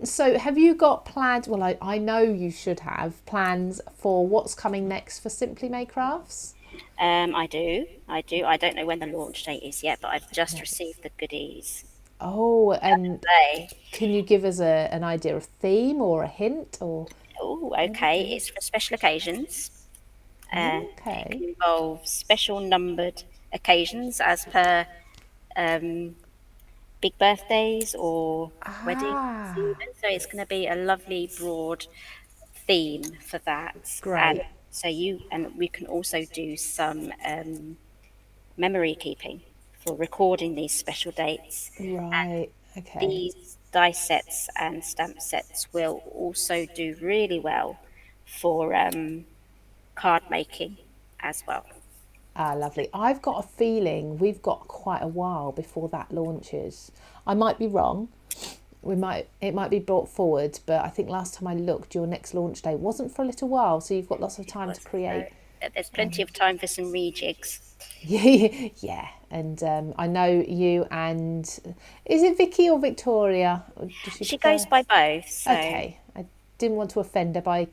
So have you got plans? Well, I know you should have plans for what's coming next for Simply Made Crafts. I do. I don't know when the launch date is yet, but I've just received the goodies. Oh, and Today. can you give us an idea of theme or a hint or? Oh, okay. It's for special occasions. It Okay. can involve special numbered occasions as per big birthdays or weddings even. Ah, So it's going to be a lovely broad theme for that. And great. so we can also do some memory keeping for recording these special dates. Right. Okay. These die sets and stamp sets will also do really well for card making as well. Ah, lovely. I've got a feeling we've got quite a while before that launches. I might be wrong. It might be brought forward, but I think last time I looked, your next launch day wasn't for a little while, so you've got lots of time to create. There's plenty of time for some rejigs. Yeah, and I know you and is it Vicky or Victoria? Or does She prefer- goes by both. So Okay, I didn't want to offend her by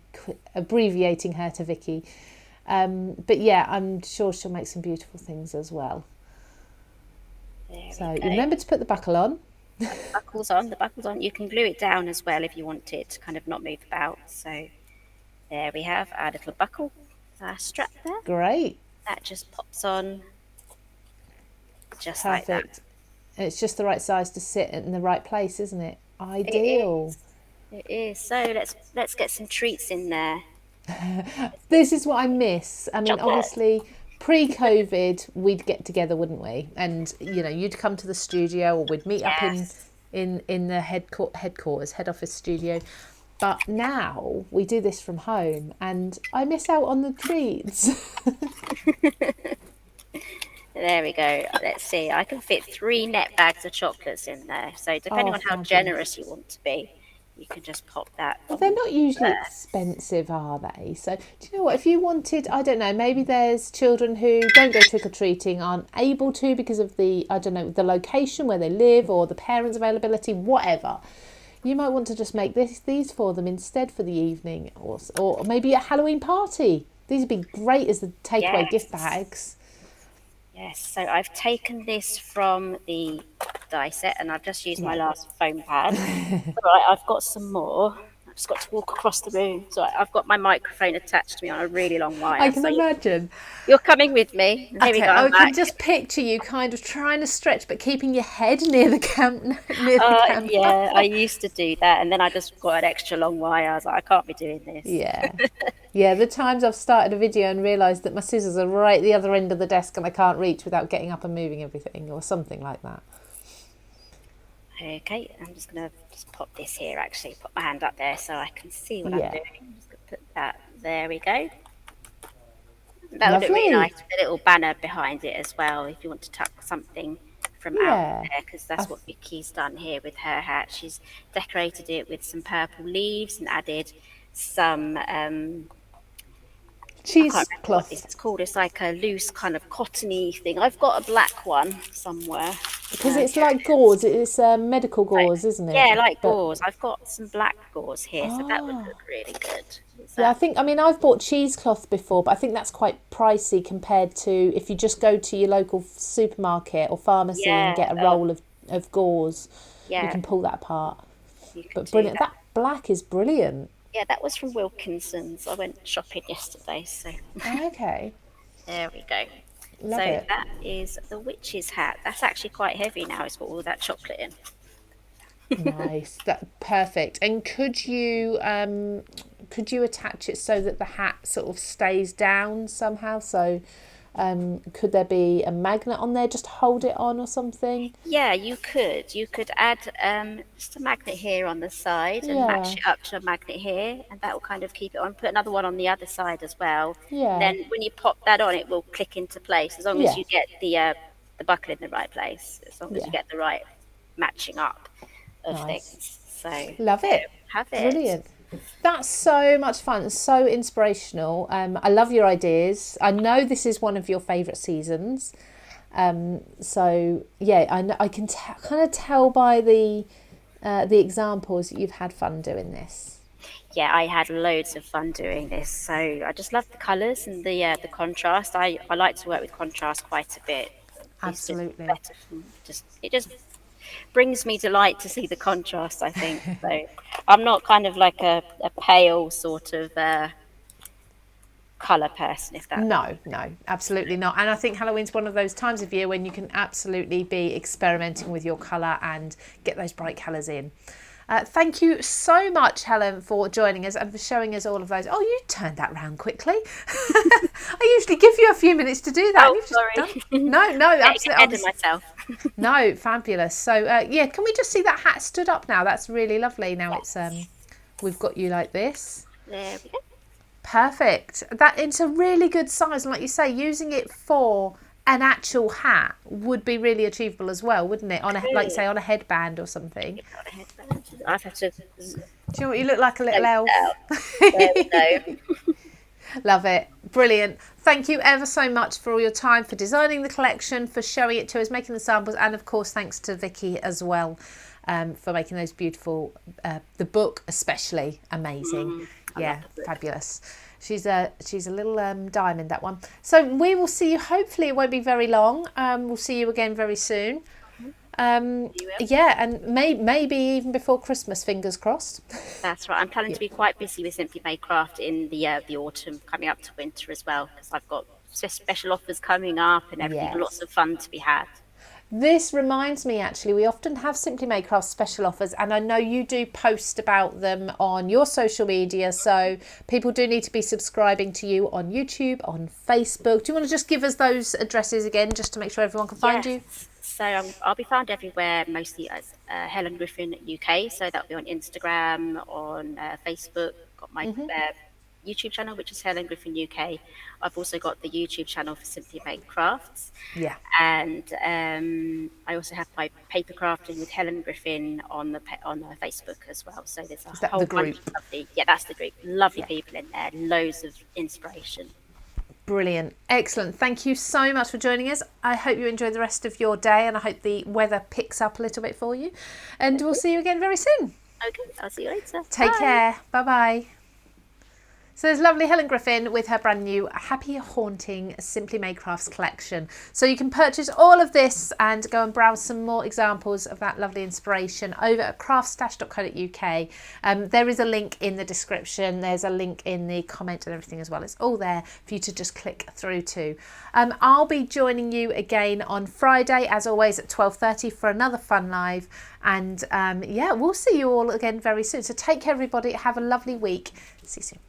abbreviating her to Vicky. But yeah, I'm sure she'll make some beautiful things as well. there So we you remember to put the buckle on. the buckle's on. You can glue it down as well if you want it to kind of not move about. So there we have our little buckle, our strap there. Great, That just pops on just like perfect. that. And it's just the right size to sit in the right place, isn't it? Ideal. It is. So let's get some treats in there. This is what I miss. I mean, Chocolate. obviously, pre-COVID, we'd get together, wouldn't we? And you'd come to the studio, or we'd meet up Yes. in the headquarters, head office studio. But now we do this from home, and I miss out on the treats. There we go. Let's see. I can fit 3 net bags of chocolates in there. So depending Oh, on how fabulous. generous you want to be, you can just pop that. Well, they're not usually expensive, are they? So, do you know what? If you wanted, I don't know, maybe there's children who don't go trick or treating, aren't able to because of the, I don't know, the location where they live or the parents' availability, whatever. You might want to just make these for them instead for the evening, or maybe a Halloween party. These would be great as the takeaway gift bags. Yes, so I've taken this from the die set and I've just used my last foam pad. Right, I've got some more. I've just got to walk across the room. So I've got my microphone attached to me on a really long wire. I can So imagine. you're coming with me. Here we Okay, go. I can just picture you kind of trying to stretch, but keeping your head near the camera. Yeah, I used to do that, and then I just got an extra long wire. I was like, I can't be doing this. Yeah, the times I've started a video and realised that my scissors are right at the other end of the desk and I can't reach without getting up and moving everything or something like that. Okay, I'm just going to just pop this here, actually. Put my hand up there so I can see what I'm doing. I'm just going to put that, there we go. That would look really Lovely. nice with a little banner behind it as well if you want to tuck something from out Yeah. there, because that's what Vicky's done here with her hat. She's decorated it with some purple leaves and added some I can't remember what this Cheesecloth. is called. It's like a loose kind of cottony thing. I've got a black one somewhere. Because it's Here like it is. gauze. It's medical Like, gauze, isn't yeah, it? like But gauze. I've got some black gauze here, so that would oh, look really good. Is yeah. that? I mean, I've bought cheesecloth before, but I think that's quite pricey compared to if you just go to your local supermarket or pharmacy and Yeah. get a Oh, roll of gauze. You yeah. can pull that apart. You could But do brilliant. that. That black is brilliant. Yeah, that was from Wilkinson's. I went shopping yesterday, so Okay. there we go. Love So it. that is the witch's hat. That's actually quite heavy now. It's got all that chocolate in. Nice. That perfect. And could you attach it so that the hat sort of stays down somehow? So could there be a magnet on there just to hold it on or something? Yeah, you could. You could add just a magnet here on the side and match Yeah. it up to a magnet here, and that will kind of keep it on. Put another one on the other side as well. And Yeah. then when you pop that on, it will click into place as long as Yeah. you get the buckle in the right place, as long as you Yeah. get the right matching up of Nice. things. So Love there, it. have it. Brilliant. That's so much fun, so inspirational. I love your ideas. I know this is one of your favourite seasons. So yeah, I can kind of tell by the examples that you've had fun doing this. Yeah, I had loads of fun doing this. So I just love the colours and the contrast. I like to work with contrast quite a bit. It's just Absolutely. better. It just brings me delight to see the contrast, I think. So I'm not kind of like a pale sort of colour person, if that. No, no, absolutely not. And I think Halloween's one of those times of year when you can absolutely be experimenting with your colour and get those bright colours in. Thank you so much, Helen, for joining us and for showing us all of those. Oh, you turned that round quickly. I usually give you a few minutes to do that. Oh, And you've sorry. just done. No, no, Getting absolutely. ahead of myself. No, fabulous. So yeah, can we just see that hat stood up now? That's really lovely. Now it's we've got you like this. There we go. Perfect. That it's a really good size, and like you say, using it for an actual hat would be really achievable as well, wouldn't it? On a like say on a headband or something. I've had to Do you know what you look like, a little close elf? it out. There we go. Love it. Brilliant. Thank you ever so much for all your time, for designing the collection, for showing it to us, making the samples, and of course thanks to Vicky as well for making those beautiful, the book especially amazing. Yeah, fabulous. She's a little diamond, that one. So we will see you, hopefully it won't be very long. We'll see you again very soon. Yeah, and maybe even before Christmas, fingers crossed. That's right. I'm planning to be quite busy with Simply Made Craft in the autumn, coming up to winter as well, because I've got special offers coming up and everything. Yes. Lots of fun to be had. This reminds me, actually, we often have Simply Made Craft special offers, and I know you do post about them on your social media, so people do need to be subscribing to you on YouTube, on Facebook. Do you want to just give us those addresses again, just to make sure everyone can find you? So I'll be found everywhere, mostly as Helen Griffin UK. So that'll be on Instagram, on Facebook. Got my YouTube channel, which is Helen Griffin UK. I've also got the YouTube channel for Simply Made Crafts. Yeah. And I also have my paper crafting with Helen Griffin on Facebook as well. So there's a whole bunch of lovely. Yeah, that's the group. Lovely people in there. Loads of inspiration. Brilliant. Excellent. Thank you so much for joining us. I hope you enjoy the rest of your day, and I hope the weather picks up a little bit for you. And we'll see you again very soon. Okay, I'll see you later. Take Bye. care. Bye-bye. So there's lovely Helen Griffin with her brand new Happy Haunting Simply Made Crafts collection. So you can purchase all of this and go and browse some more examples of that lovely inspiration over at craftstash.co.uk. There is a link in the description. There's a link in the comment and everything as well. It's all there for you to just click through to. I'll be joining you again on Friday, as always, at 12:30 for another fun live. And yeah, we'll see you all again very soon. So take care, everybody. Have a lovely week. See you soon.